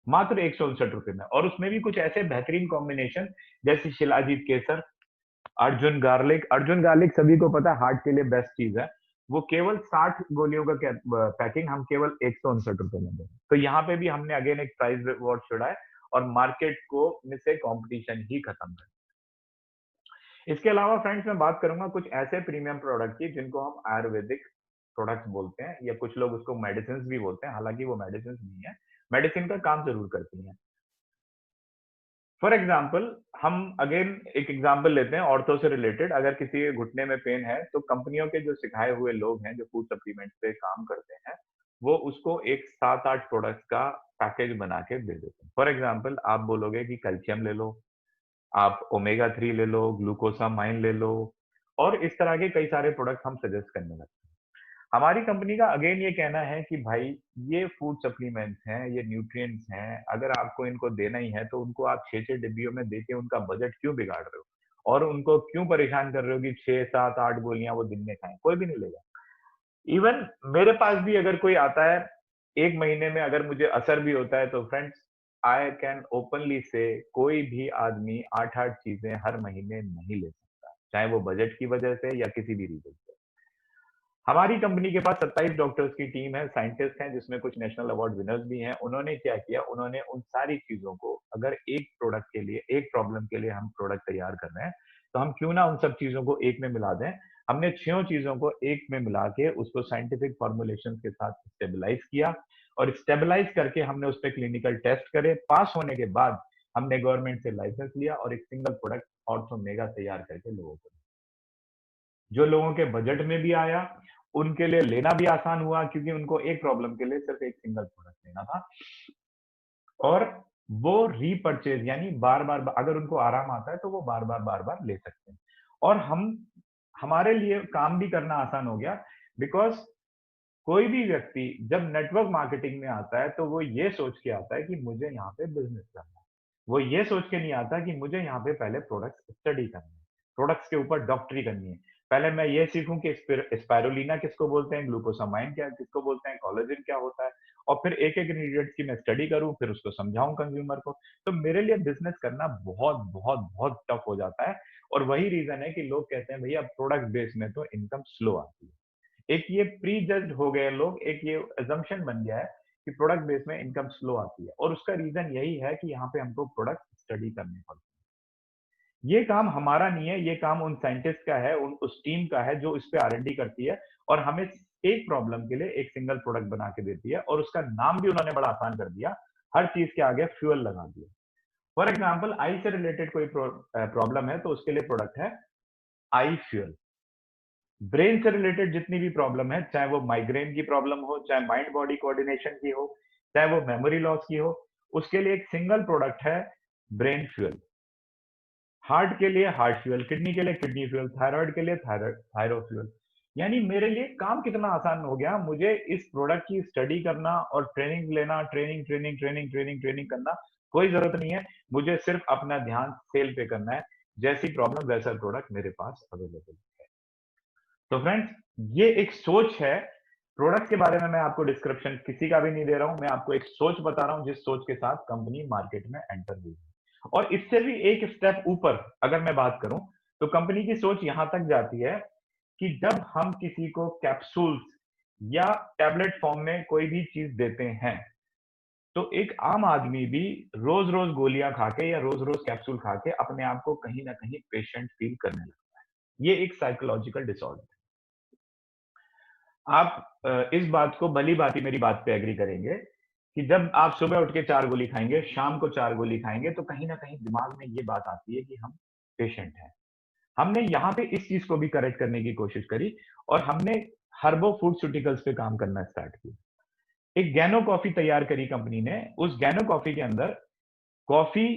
मात्र 159 रुपए में। और उसमें भी कुछ ऐसे बेहतरीन कॉम्बिनेशन जैसे शिलाजीत केसर, अर्जुन गार्लिक सभी को पता है हार्ट के लिए बेस्ट चीज है, वो केवल 60 गोलियों का पैकिंग हम केवल 159 रुपए में दें। तो यहाँ पे भी हमने अगेन एक प्राइस वॉर छोड़ा है और मार्केट को में से कंपटीशन ही खत्म कर। इसके अलावा फ्रेंड्स मैं बात करूंगा कुछ ऐसे प्रीमियम प्रोडक्ट की जिनको हम आयुर्वेदिक प्रोडक्ट्स बोलते हैं या कुछ लोग उसको मेडिसिन भी बोलते हैं, हालांकि वो मेडिसिन नहीं है, मेडिसिन का काम जरूर करती हैं। फॉर एग्जाम्पल हम अगेन एक एग्जाम्पल लेते हैं ऑर्थो से रिलेटेड। अगर किसी के घुटने में पेन है तो कंपनियों के जो सिखाए हुए लोग हैं जो फूड सप्लीमेंट पे काम करते हैं, वो उसको एक 7-8 प्रोडक्ट्स का पैकेज बना के दे देते हैं। फॉर एग्जाम्पल आप बोलोगे कि कैल्शियम ले लो, आप ओमेगा 3 ले लो, ग्लूकोसामाइन ले लो, और इस तरह के कई सारे प्रोडक्ट हम सजेस्ट करने लगते हैं। हमारी कंपनी का अगेन ये कहना है कि भाई ये फूड सप्लीमेंट्स हैं, ये न्यूट्रिएंट्स हैं, अगर आपको इनको देना ही है तो उनको आप 6-6 डिब्बियों में देके उनका बजट क्यों बिगाड़ रहे हो? और उनको क्यों परेशान कर रहे हो कि 6, 7, 8 गोलियाँ वो दिन में खाएँ? कोई भी नहीं लेगा। इवन मेरे पास भी अगर कोई आता है, 1 महीने में अगर मुझे असर भी होता है तो फ्रेंड्स आई कैन ओपनली से कोई भी आदमी 8-8 चीज़ें हर महीने नहीं ले सकता, चाहे वो बजट की वजह से या किसी भी रीज़न से। हमारी कंपनी के पास 27 डॉक्टर्स की टीम है, साइंटिस्ट हैं जिसमें कुछ नेशनल अवार्ड विनर्स भी हैं। उन्होंने क्या किया, उन्होंने उन सारी चीज़ों को अगर एक प्रोडक्ट के लिए, एक प्रॉब्लम के लिए हम प्रोडक्ट तैयार कर रहे हैं, तो हम क्यों ना उन सब चीज़ों को एक में मिला दें। हमने 6 चीज़ों को एक में मिला के उसको साइंटिफिक फॉर्मुलेशंस के साथ स्टेबलाइज़ किया और स्टेबलाइज़ करके हमने उस पे क्लिनिकल टेस्ट करे। पास होने के बाद हमने गवर्नमेंट से लाइसेंस लिया और एक सिंगल प्रोडक्ट ऑर्थो मेगा तैयार करके लोगों को जो लोगों के बजट में भी आया, उनके लिए लेना भी आसान हुआ क्योंकि उनको एक प्रॉब्लम के लिए सिर्फ एक सिंगल प्रोडक्ट लेना था और वो रीपर्चेज़ यानी बार-बार अगर उनको आराम आता है तो वो बार-बार, बार-बार ले सकते हैं। और हम हमारे लिए काम भी करना आसान हो गया बिकॉज़ कोई भी व्यक्ति जब नेटवर्क मार्केटिंग में आता है तो वो ये सोच के आता है कि मुझे यहाँ पे बिज़नेस करना है। वो ये सोच के नहीं आता कि मुझे यहाँ पे पहले प्रोडक्ट्स स्टडी करनी है, प्रोडक्ट्स के ऊपर डॉक्टरी करनी है। पहले मैं ये सीखूँ कि स्पाइरुलिना किसको बोलते हैं, ग्लूकोसामाइन क्या किसको बोलते हैं, कोलेजन क्या होता है और फिर एक-एक इंग्रीडिएंट्स की मैं स्टडी करूँ, फिर उसको समझाऊँ कंज्यूमर को। तो मेरे लिए बिज़नेस करना बहुत, बहुत, बहुत टफ हो जाता है और वही रीज़न है कि लोग कहते हैं भैया प्रोडक्ट बेस में तो इनकम स्लो आती है। एक ये प्री जज्ड हो गए लोग, एक ये अजम्पशन बन गया है कि प्रोडक्ट बेस में इनकम स्लो आती है और उसका रीज़न यही है कि यहाँ पे हमको प्रोडक्ट स्टडी करने पड़ते हैं। ये काम हमारा नहीं है, ये काम उन साइंटिस्ट का है, उन उस टीम का है जो इस पे आर-एन-डी करती है और हमें एक प्रॉब्लम के लिए एक सिंगल प्रोडक्ट बना के देती है और उसका नाम भी उन्होंने बड़ा आसान कर दिया, हर चीज़ के आगे फ्यूल लगा दिया। फॉर एग्जांपल आई से रिलेटेड कोई प्रॉब्लम है तो उसके लिए प्रोडक्ट है आई फ्यूल। ब्रेन से रिलेटेड जितनी भी प्रॉब्लम है, चाहे वो माइग्रेन की प्रॉब्लम हो, चाहे माइंड बॉडी कोऑर्डिनेशन की हो, चाहे वो मेमोरी लॉस की हो, उसके लिए एक सिंगल प्रोडक्ट है ब्रेन फ्यूल। हार्ट के लिए हार्ट फ्यूल, किडनी के लिए किडनी फ्यूल, थायराइड के लिए थायरो फ्यूल। यानी मेरे लिए काम कितना आसान हो गया, मुझे इस प्रोडक्ट की स्टडी करना और ट्रेनिंग लेना, ट्रेनिंग करना कोई ज़रूरत नहीं है। मुझे सिर्फ अपना ध्यान सेल पे करना है। जैसी प्रॉब्लम वैसा प्रोडक्ट मेरे पास अवेलेबल है। तो फ्रेंड्स ये एक सोच है। प्रोडक्ट के बारे में मैं आपको डिस्क्रिप्शन किसी का भी नहीं दे रहा हूं, मैं आपको एक सोच बता रहा हूं जिस सोच के साथ कंपनी मार्केट में एंटर हुई है और इससे भी एक स्टेप ऊपर अगर मैं बात करूं तो कंपनी की सोच यहां तक जाती है कि जब हम किसी को कैप्सूल्स या टैबलेट फॉर्म में कोई भी चीज देते हैं तो एक आम आदमी भी रोज रोज गोलियां खा के या रोज रोज कैप्सूल खा के अपने आप को कहीं ना कहीं पेशेंट फील करने लगता है। ये एक साइकोलॉजिकल डिसऑर्डर। आप इस बात को भली-भांति मेरी बात पे एग्री करेंगे कि जब आप सुबह उठ के 4 गोली खाएँगे, शाम को 4 गोली खाएँगे, तो कहीं न कहीं दिमाग में ये बात आती है कि हम पेशेंट हैं। हमने यहाँ पे इस चीज़ को भी करेक्ट करने की कोशिश करी और हमने हर्बो फूडस्यूटिकल्स पे काम करना स्टार्ट किया। एक गैनो कॉफ़ी तैयार करी कंपनी ने, उस गैनो कॉफ़ी के अंदर coffee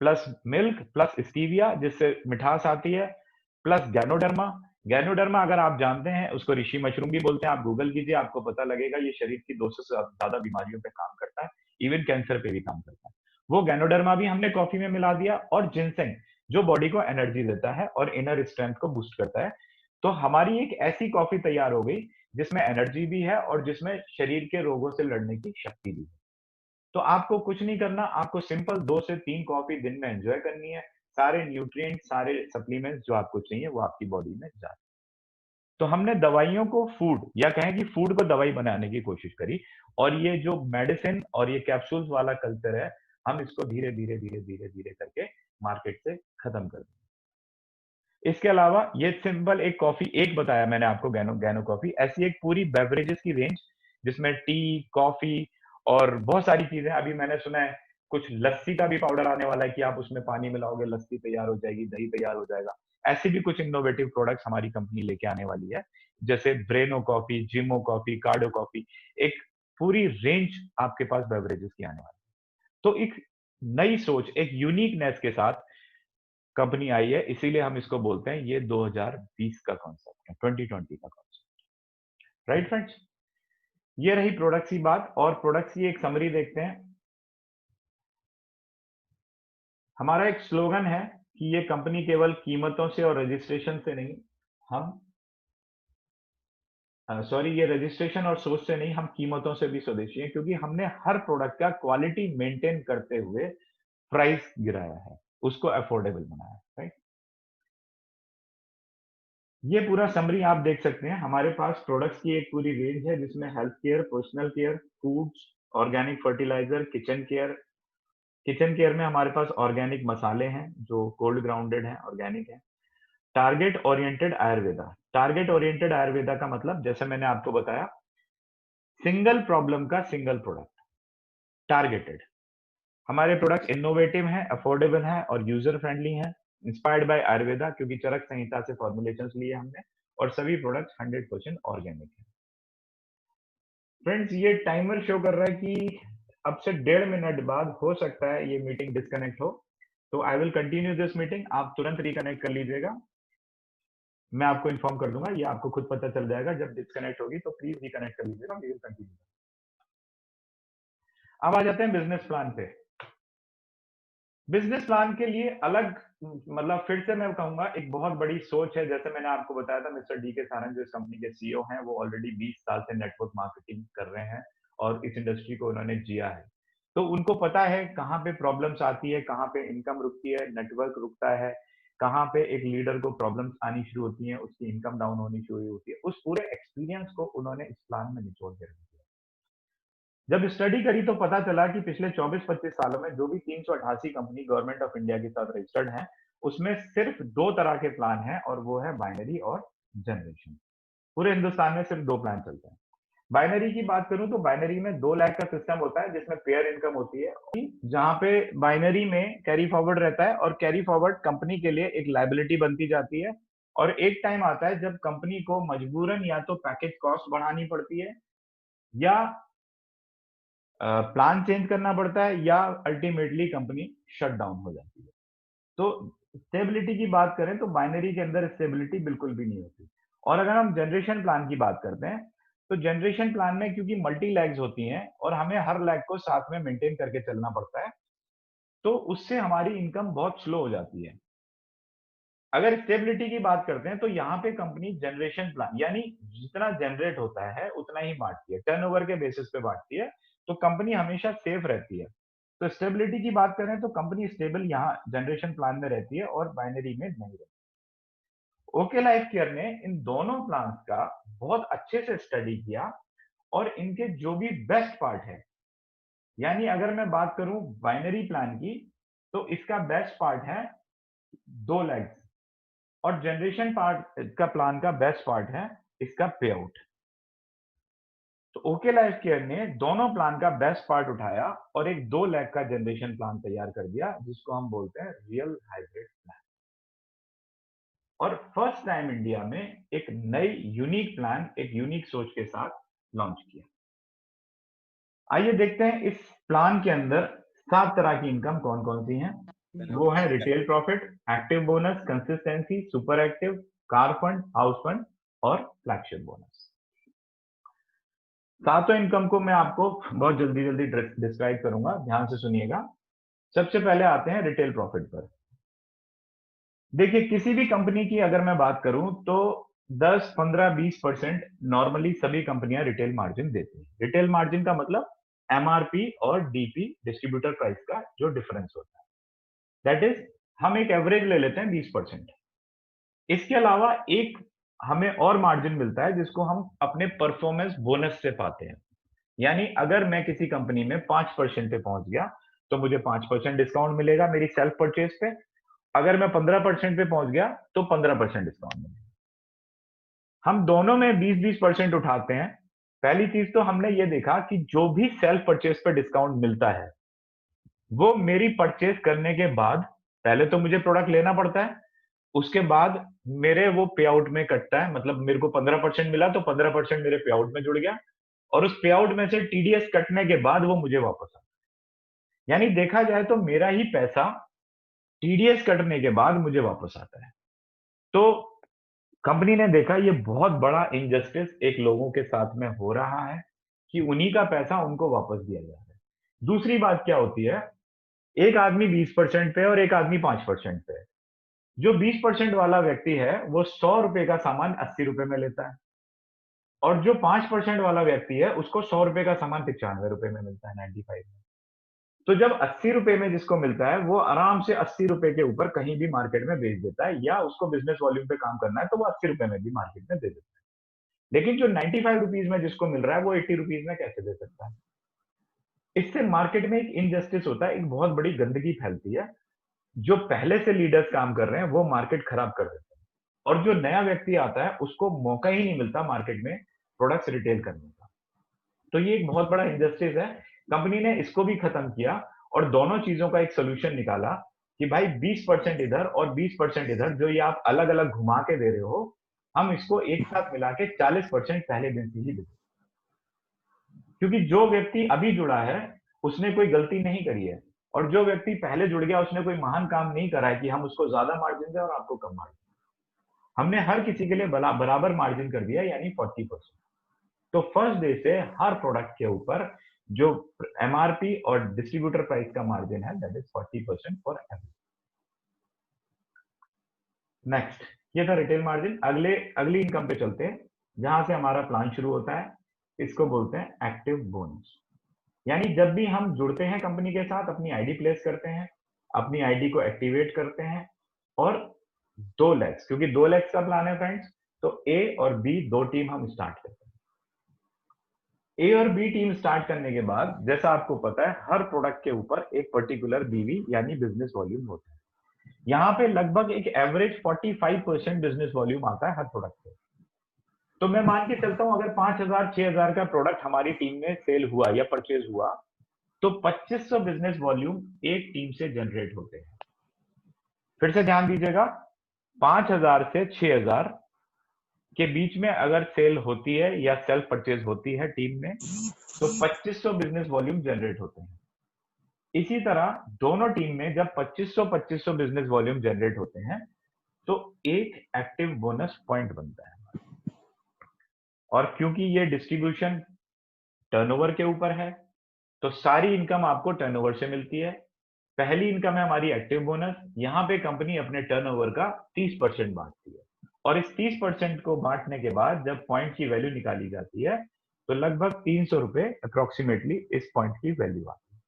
plus milk plus stevia जिससे मिठास आती है, प्लस गैनोडर्मा। गैनोडर्मा अगर आप जानते हैं, उसको ऋषि मशरूम भी बोलते हैं, आप गूगल कीजिए, आपको पता लगेगा ये शरीर की 200 से ज़्यादा बीमारियों पे काम करता है, इवन कैंसर पे भी काम करता है। वो गैनोडर्मा भी हमने कॉफ़ी में मिला दिया और जिनसेंग, जो बॉडी को एनर्जी देता है और इनर स्ट्रेंथ को बूस्ट करता है। तो हमारी एक ऐसी कॉफ़ी तैयार हो गई, जिसमें एनर्जी भी है और जिसमें शरीर के रोगों से लड़ने की शक्ति भी है। तो आपको कुछ नहीं करना, आपको सिंपल 2 से 3 कॉफ़ी दिन में एन्जॉय करनी है। सारे न्यूट्रिएंट्स, सारे सप्लीमेंट्स जो आपको चाहिए, वो आपकी बॉडी में जा तो हमने दवाइयों को फूड या कहें कि फूड को दवाई बनाने की कोशिश करी और ये जो मेडिसिन और ये कैप्सूल्स वाला कल्चर है, हम इसको धीरे-धीरे करके मार्केट से खत्म कर दें। इसके अलावा ये सिंपल एक कॉफ़ी एक बताया मैंने आपको गैनो गैनो कॉफ़ी, ऐसी एक पूरी बेवरेजेस की रेंज जिसमें टी, कॉफ़ी और बहुत सारी चीज़ें अभी मैंने सुना है कुछ लस्सी का भी पाउडर आने वाला है कि आप उसमें पानी मिलाओगे, लस्सी तैयार हो जाएगी, दही तैयार हो जाएगा। ऐसे भी कुछ इनोवेटिव प्रोडक्ट्स हमारी कंपनी लेके आने वाली है, जैसे ब्रेनो कॉफ़ी, जिमो कॉफ़ी, कार्डो कॉफ़ी, एक पूरी रेंज आपके पास बेवरेजेस की आने वाली है। तो एक नई सोच, एक यूनिकनेस के साथ कंपनी आई है, इसीलिए हम इसको बोलते हैं ये 2020 का कॉन्सेप्ट है, 2020 का कॉन्सेप्ट। राइट फ्रेंड्स, ये रही प्रोडक्ट्स की बात। और प्रोडक्ट्स की एक समरी देखते हैं। हमारा एक स्लोगन है कि ये कंपनी केवल कीमतों से और रजिस्ट्रेशन से नहीं, ये रजिस्ट्रेशन और सोच से नहीं, हम कीमतों से भी स्वदेशी हैं, क्योंकि हमने हर प्रोडक्ट का क्वालिटी मेंटेन करते हुए प्राइस गिराया है, उसको अफोर्डेबल बनाया है। राइट, ये पूरा समरी आप देख सकते हैं। हमारे पास प्रोडक्ट्स की एक पूरी रेंज है जिसमें health care, personal care, foods, organic fertiliser, kitchen care. Kitchen care में हमारे पास ऑर्गेनिक मसाले हैं जो कोल्ड ग्राउंडेड हैं, ऑर्गेनिक है। Target oriented Ayurveda. Target oriented Ayurveda का मतलब, जैसे मैंने आपको बताया, सिंगल प्रॉब्लम का सिंगल प्रोडक्ट, टारगेटेड। हमारे प्रोडक्ट इनोवेटिव हैं, अफोर्डेबल हैं और यूजर फ्रेंडली हैं। इंस्पायर्ड बाय आयुर्वेदा, क्योंकि चरक संहिता से फॉर्मुलेशंस लिए हमने, और सभी प्रोडक्ट 100% ऑर्गेनिक है। फ्रेंड्स, ये टाइमर शो कर रहा है कि अब से 1.5 मिनट बाद हो सकता है ये मीटिंग डिस्कनेक्ट हो, तो I will continue this meeting. आप तुरंत रिकनेक्ट कर लीजिएगा, मैं आपको इन्फॉर्म कर दूंगा, ये आपको खुद पता चल जाएगा जब डिस्कनेक्ट होगी, तो प्लीज रिकनेक्ट कर लीजिएगा, वी विल कंटिन्यू। अब आ जाते हैं बिजनेस प्लान पे। बिजनेस प्लान के लिए अलग, मतलब फिर से मैं कहूंगा, एक बहुत बड़ी सोच है। जैसे मैंने आपको बताया था, मिस्टर डी के सारंग जो इस कंपनी के सीईओ हैं, वो ऑलरेडी 20 साल से नेटवर्क मार्केटिंग कर रहे हैं और इस इंडस्ट्री को उन्होंने जिया है। तो उनको पता है कहाँ पे प्रॉब्लम्स आती है, कहाँ पे इनकम रुकती है, नेटवर्क रुकता है, कहाँ पे एक लीडर को प्रॉब्लम्स आनी शुरू होती है, उसकी इनकम डाउन होनी शुरू होती है। उस पूरे एक्सपीरियंस को उन्होंने इस प्लान में निचोड़ के रख दिया। जब स्टडी करी तो पता चला कि पिछले 24-25 सालों में जो भी 388 कंपनी गवर्नमेंट ऑफ इंडिया के साथ रजिस्टर्ड हैं, उसमें सिर्फ 2 तरह के प्लान हैं, और वो है बाइनरी और जनरेशन। पूरे हिंदुस्तान में सिर्फ 2 प्लान चलते हैं। बाइनरी की बात करूं तो बाइनरी में 2 लाख का सिस्टम होता है जिसमें पेयर इनकम होती है, जहां पे बाइनरी में कैरी फॉरवर्ड रहता है, और कैरी फॉरवर्ड कंपनी के लिए एक लायबिलिटी बनती जाती है। और एक टाइम आता है जब कंपनी को मजबूरन या तो पैकेज कॉस्ट बढ़ानी पड़ती है, या प्लान चेंज करना पड़ता है, या अल्टीमेटली कंपनी शट डाउन हो जाती है। तो स्टेबिलिटी की बात करें तो बाइनरी के अंदर स्टेबिलिटी बिल्कुल भी नहीं होती। और अगर हम जनरेशन प्लान की बात करते हैं, तो जनरेशन प्लान में क्योंकि मल्टी लैग्स होती हैं और हमें हर लैग को साथ में मेंटेन करके चलना पड़ता है, तो उससे हमारी इनकम बहुत स्लो हो जाती है। अगर स्टेबिलिटी की बात करते हैं तो यहाँ पे कंपनी जनरेशन प्लान, यानी जितना जनरेट होता है उतना ही बांटती है, टर्नओवर के बेसिस पे बांटती है, तो कंपनी हमेशा सेफ रहती है। तो स्टेबिलिटी की बात करें तो कंपनी स्टेबल यहाँ जनरेशन प्लान में रहती है और बाइनरी में नहीं रहती। ओके लाइफ केयर ने इन दोनों प्लान्स का बहुत अच्छे से स्टडी किया, और इनके जो भी बेस्ट पार्ट है, यानी अगर मैं बात करूं बाइनरी प्लान की, तो इसका बेस्ट पार्ट है 2 लैग्स, और जनरेशन पार्ट का प्लान का बेस्ट पार्ट है इसका पे आउट। तो ओके लाइफ केयर ने दोनों प्लान का बेस्ट पार्ट उठाया और एक 2 लाख का जनरेशन प्लान तैयार कर दिया, जिसको हम बोलते हैं रियल हाइब्रिड प्लान। और फर्स्ट टाइम इंडिया में एक नई यूनिक प्लान, एक यूनिक सोच के साथ लॉन्च किया। आइए देखते हैं इस प्लान के अंदर 7 तरह की इनकम कौन कौन सी हैं। वो है retail profit, active bonus, consistency, super active, car fund, house fund और फ्लैगशिप बोनस। 7 इनकम को मैं आपको बहुत जल्दी जल्दी डिस्क्राइब करूंगा, ध्यान से सुनिएगा। सबसे पहले आते हैं रिटेल प्रॉफिट पर। देखिए, किसी भी कंपनी की अगर मैं बात करूं तो 10, 15, 20% नॉर्मली सभी कंपनियां रिटेल मार्जिन देती हैं। रिटेल मार्जिन का मतलब एमआरपी और डीपी, डिस्ट्रीब्यूटर प्राइस का जो डिफरेंस होता है, दैट इज, हम एक एवरेज ले लेते हैं 20%। इसके अलावा एक हमें और मार्जिन मिलता है जिसको हम अपने परफॉर्मेंस बोनस से पाते हैं। यानी अगर मैं किसी कंपनी में 5% पे पहुंच गया तो मुझे 5% डिस्काउंट मिलेगा मेरी सेल्फ परचेज पे। अगर मैं 15% पे पहुंच गया तो 15% डिस्काउंट मिलेगा। हम दोनों में 20-20% उठाते हैं। पहली चीज तो हमने ये देखा कि जो भी सेल्फ परचेज पे डिस्काउंट मिलता है, वो मेरी परचेज करने के बाद, पहले तो मुझे प्रोडक्ट लेना पड़ता है, उसके बाद मेरे वो पे आउट में कटता है। मतलब मेरे को 15% मिला तो 15% मेरे पे आउट में जुड़ गया, और उस पे आउट में से टीडीएस कटने के बाद वो मुझे वापस आता है। यानी देखा जाए तो मेरा ही पैसा टीडीएस कटने के बाद मुझे वापस आता है। तो कंपनी ने देखा ये बहुत बड़ा इनजस्टिस एक लोगों के साथ में हो रहा है कि उन्हीं का पैसा उनको वापस दिया जा रहा है। दूसरी बात क्या होती है, एक आदमी 20% पे और एक आदमी 5% पे है। जो 20% वाला व्यक्ति है वो 100 रुपए का सामान 80 रुपए में लेता है, और जो 5% वाला व्यक्ति है उसको 100 रुपए का सामान 95 रुपए में मिलता है, 95 में। तो जब 80 रुपए में जिसको मिलता है वो आराम से 80 रुपए के ऊपर कहीं भी मार्केट में बेच देता है, या उसको बिजनेस वॉल्यूम पे काम करना है तो वो 80 रुपए में भी मार्केट में दे देता है। लेकिन जो 95 रुपीज में जिसको मिल रहा है वो 80 रुपीज में कैसे दे सकता है? इससे मार्केट में एक इनजस्टिस होता है, एक बहुत बड़ी गंदगी फैलती है। जो पहले से लीडर्स काम कर रहे हैं वो मार्केट खराब कर देते हैं, और जो नया व्यक्ति आता है उसको मौका ही नहीं मिलता मार्केट में प्रोडक्ट्स रिटेल करने का। तो ये एक बहुत बड़ा इंजस्टिस है। कंपनी ने इसको भी खत्म किया और दोनों चीजों का एक सोल्यूशन निकाला कि भाई 20% इधर और 20% इधर, जो ये आप अलग अलग घुमा के दे रहे हो, हम इसको एक साथ मिला के 40% पहले दिन से ही दे। क्योंकि जो व्यक्ति अभी जुड़ा है उसने कोई गलती नहीं करी है, और जो व्यक्ति पहले जुड़ गया उसने कोई महान काम नहीं करा है कि हम उसको ज्यादा मार्जिन दें और आपको कम मार्जिन। हमने हर किसी के लिए बराबर मार्जिन कर दिया, यानी 40%। तो फर्स्ट डे से हर प्रोडक्ट के ऊपर जो एमआरपी और डिस्ट्रीब्यूटर प्राइस का मार्जिन है, that is 40% for every. Next, ये था रिटेल मार्जिन। अगली इनकम पे चलते हैं, जहां से हमारा प्लान शुरू होता है। इसको बोलते हैं एक्टिव बोनस। यानी जब भी हम जुड़ते हैं कंपनी के साथ, अपनी आईडी प्लेस करते हैं, अपनी आईडी को एक्टिवेट करते हैं, और 2 लैक्स, क्योंकि 2 लैक्स का प्लान है फ्रेंड्स, तो ए और बी दो टीम हम स्टार्ट करते हैं। ए और बी टीम स्टार्ट करने के बाद, जैसा आपको पता है, हर प्रोडक्ट के ऊपर एक पर्टिकुलर बीवी यानी बिजनेस वॉल्यूम होता है। यहाँ पे लगभग एक एवरेज 45% बिजनेस वॉल्यूम आता है हर प्रोडक्ट पे। तो मैं मान के चलता हूं, अगर 5,000 6,000 का प्रोडक्ट हमारी टीम में सेल हुआ या परचेज हुआ, तो 2500 बिजनेस वॉल्यूम एक टीम से जनरेट होते हैं। फिर से ध्यान दीजिएगा, 5,000 से 6,000 के बीच में अगर सेल होती है या सेल्फ परचेज होती है टीम में, तो 2500 बिजनेस वॉल्यूम जनरेट होते हैं। इसी तरह दोनों टीम में जब 2500 बिजनेस वॉल्यूम जनरेट होते हैं, तो एक एक्टिव बोनस पॉइंट बनता है। और क्योंकि ये डिस्ट्रीब्यूशन टर्नओवर के ऊपर है, तो सारी इनकम आपको टर्नओवर से मिलती है। पहली इनकम है हमारी एक्टिव बोनस। यहाँ पे कंपनी अपने टर्नओवर का 30% बांटती है, और इस 30% को बांटने के बाद जब पॉइंट की वैल्यू निकाली जाती है, तो लगभग 300 रुपए अप्रोक्सीमेटली इस पॉइंट की वैल्यू आती है।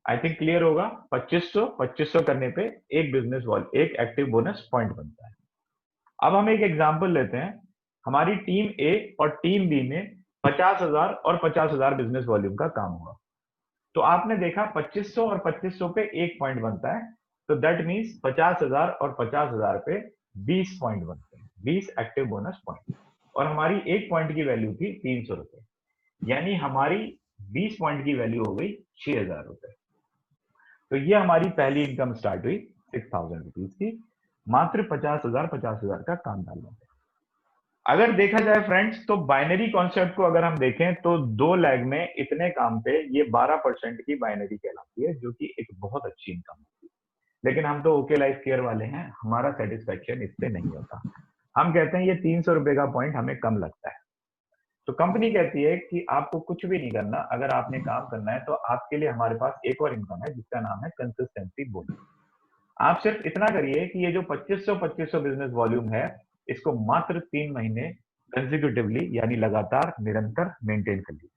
आई थिंक क्लियर होगा। 2500 करने पे एक बिजनेस वॉल एक एक्टिव बोनस पॉइंट बनता है। अब हम एक एग्जांपल लेते हैं। हमारी टीम ए और टीम बी में 50,000 और 50,000 बिजनेस वॉल्यूम का काम हुआ। तो आपने देखा 2500 और 2500 पे एक पॉइंट बनता है, तो दैट मीन्स 50,000 और 50,000 पे 20 पॉइंट बनते हैं, 20 एक्टिव बोनस पॉइंट। और हमारी एक पॉइंट की वैल्यू थी 300 रुपए, यानी हमारी 20 पॉइंट की वैल्यू हो गई 6,000 रुपए। तो ये हमारी पहली इनकम स्टार्ट हुई 6,000 रुपीज की, मात्र 50,000 का काम डालने पे। अगर देखा जाए फ्रेंड्स, तो बाइनरी कॉन्सेप्ट को अगर हम देखें, तो 2 लैग में इतने काम पे ये 12% की बाइनरी कहलाती है, जो कि एक बहुत अच्छी इनकम होती है। लेकिन हम तो ओके लाइफ केयर वाले हैं, हमारा सेटिस्फेक्शन इससे नहीं होता। हम कहते हैं ये 300 रुपए का पॉइंट हमें कम लगता है। तो कंपनी कहती है कि आपको कुछ भी नहीं करना, अगर आपने काम करना है तो आपके लिए हमारे पास एक और इनकम है जिसका नाम है कंसिस्टेंसी बोनस। आप सिर्फ इतना करिए कि ये जो 2500 बिजनेस वॉल्यूम है, इसको मात्र 3 महीने कंसिक्यूटिवली यानी लगातार निरंतर मेंटेन कर लीजिए।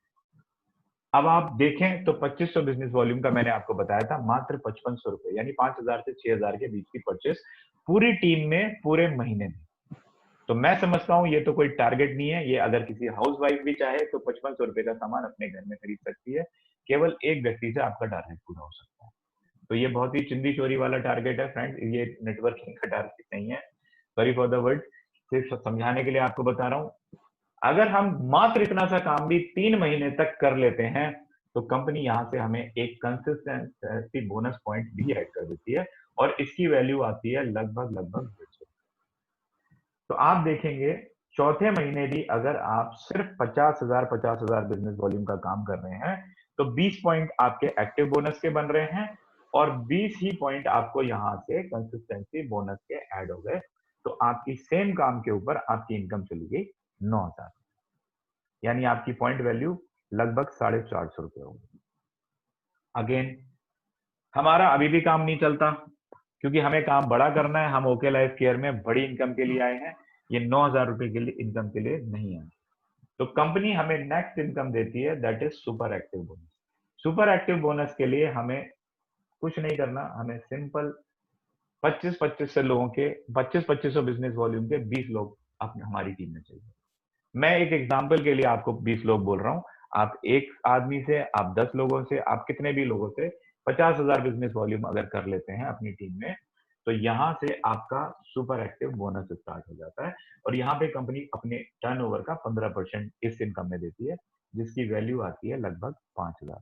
अब आप देखें तो 2500 बिजनेस वॉल्यूम का मैंने आपको बताया था, मात्र 5500 रुपए, यानी 5,000 से 6,000 के बीच की परचेस पूरी टीम में पूरे महीने में। तो मैं समझता हूं ये तो कोई टारगेट नहीं है। ये अगर किसी हाउस वाइफ भी चाहे तो 5500 रुपए का सामान अपने घर में खरीद सकती है। केवल एक व्यक्ति से आपका टारगेट पूरा हो सकता है। तो ये बहुत ही चिंदी चोरी वाला टारगेट है फ्रेंड, ये नेटवर्किंग का टारगेट नहीं है। सॉरी फॉर द वर्ड, सिर्फ समझाने के लिए आपको बता रहा हूं। अगर हम मात्र इतना सा काम भी 3 महीने तक कर लेते हैं, तो कंपनी यहां से हमें एक कंसिस्टेंसी बोनस पॉइंट भी ऐड कर देती है, और इसकी वैल्यू आती है लगभग 150। तो आप देखेंगे चौथे महीने भी अगर आप सिर्फ 50,000 बिजनेस वॉल्यूम का काम कर रहे हैं, तो 20 पॉइंट आपके एक्टिव बोनस के बन रहे हैं, और 20 ही पॉइंट आपको यहां से कंसिस्टेंसी बोनस के ऐड हो गए। तो आपकी सेम काम के ऊपर आपकी इनकम चली गई 9,000, यानी आपकी पॉइंट वैल्यू लगभग 450 रुपये होगी। अगेन हमारा अभी भी काम नहीं चलता, क्योंकि हमें काम बड़ा करना है। हम ओके लाइफ केयर में बड़ी इनकम के लिए आए हैं, ये 9,000 रुपए के लिए इनकम के लिए नहीं है। तो कंपनी हमें नेक्स्ट इनकम देती है, that is super active bonus. Super active bonus के लिए हमें कुछ नहीं करना, हमें सिंपल 25-25 बिजनेस वॉल्यूम के 20 लोग अपने हमारी टीम में चाहिए। मैं एक एग्जांपल के लिए आपको 20 लोग बोल रहा हूं। आप एक आदमी से, आप 10 लोगों से, आप कितने भी लोगों से 50,000 बिजनेस वॉल्यूम अगर कर लेते हैं अपनी टीम में, तो यहां से आपका सुपर एक्टिव बोनस स्टार्ट हो जाता है। और यहाँ पे कंपनी अपने टर्नओवर का 15% इस इनकम में देती है, जिसकी वैल्यू आती है लगभग 5,000।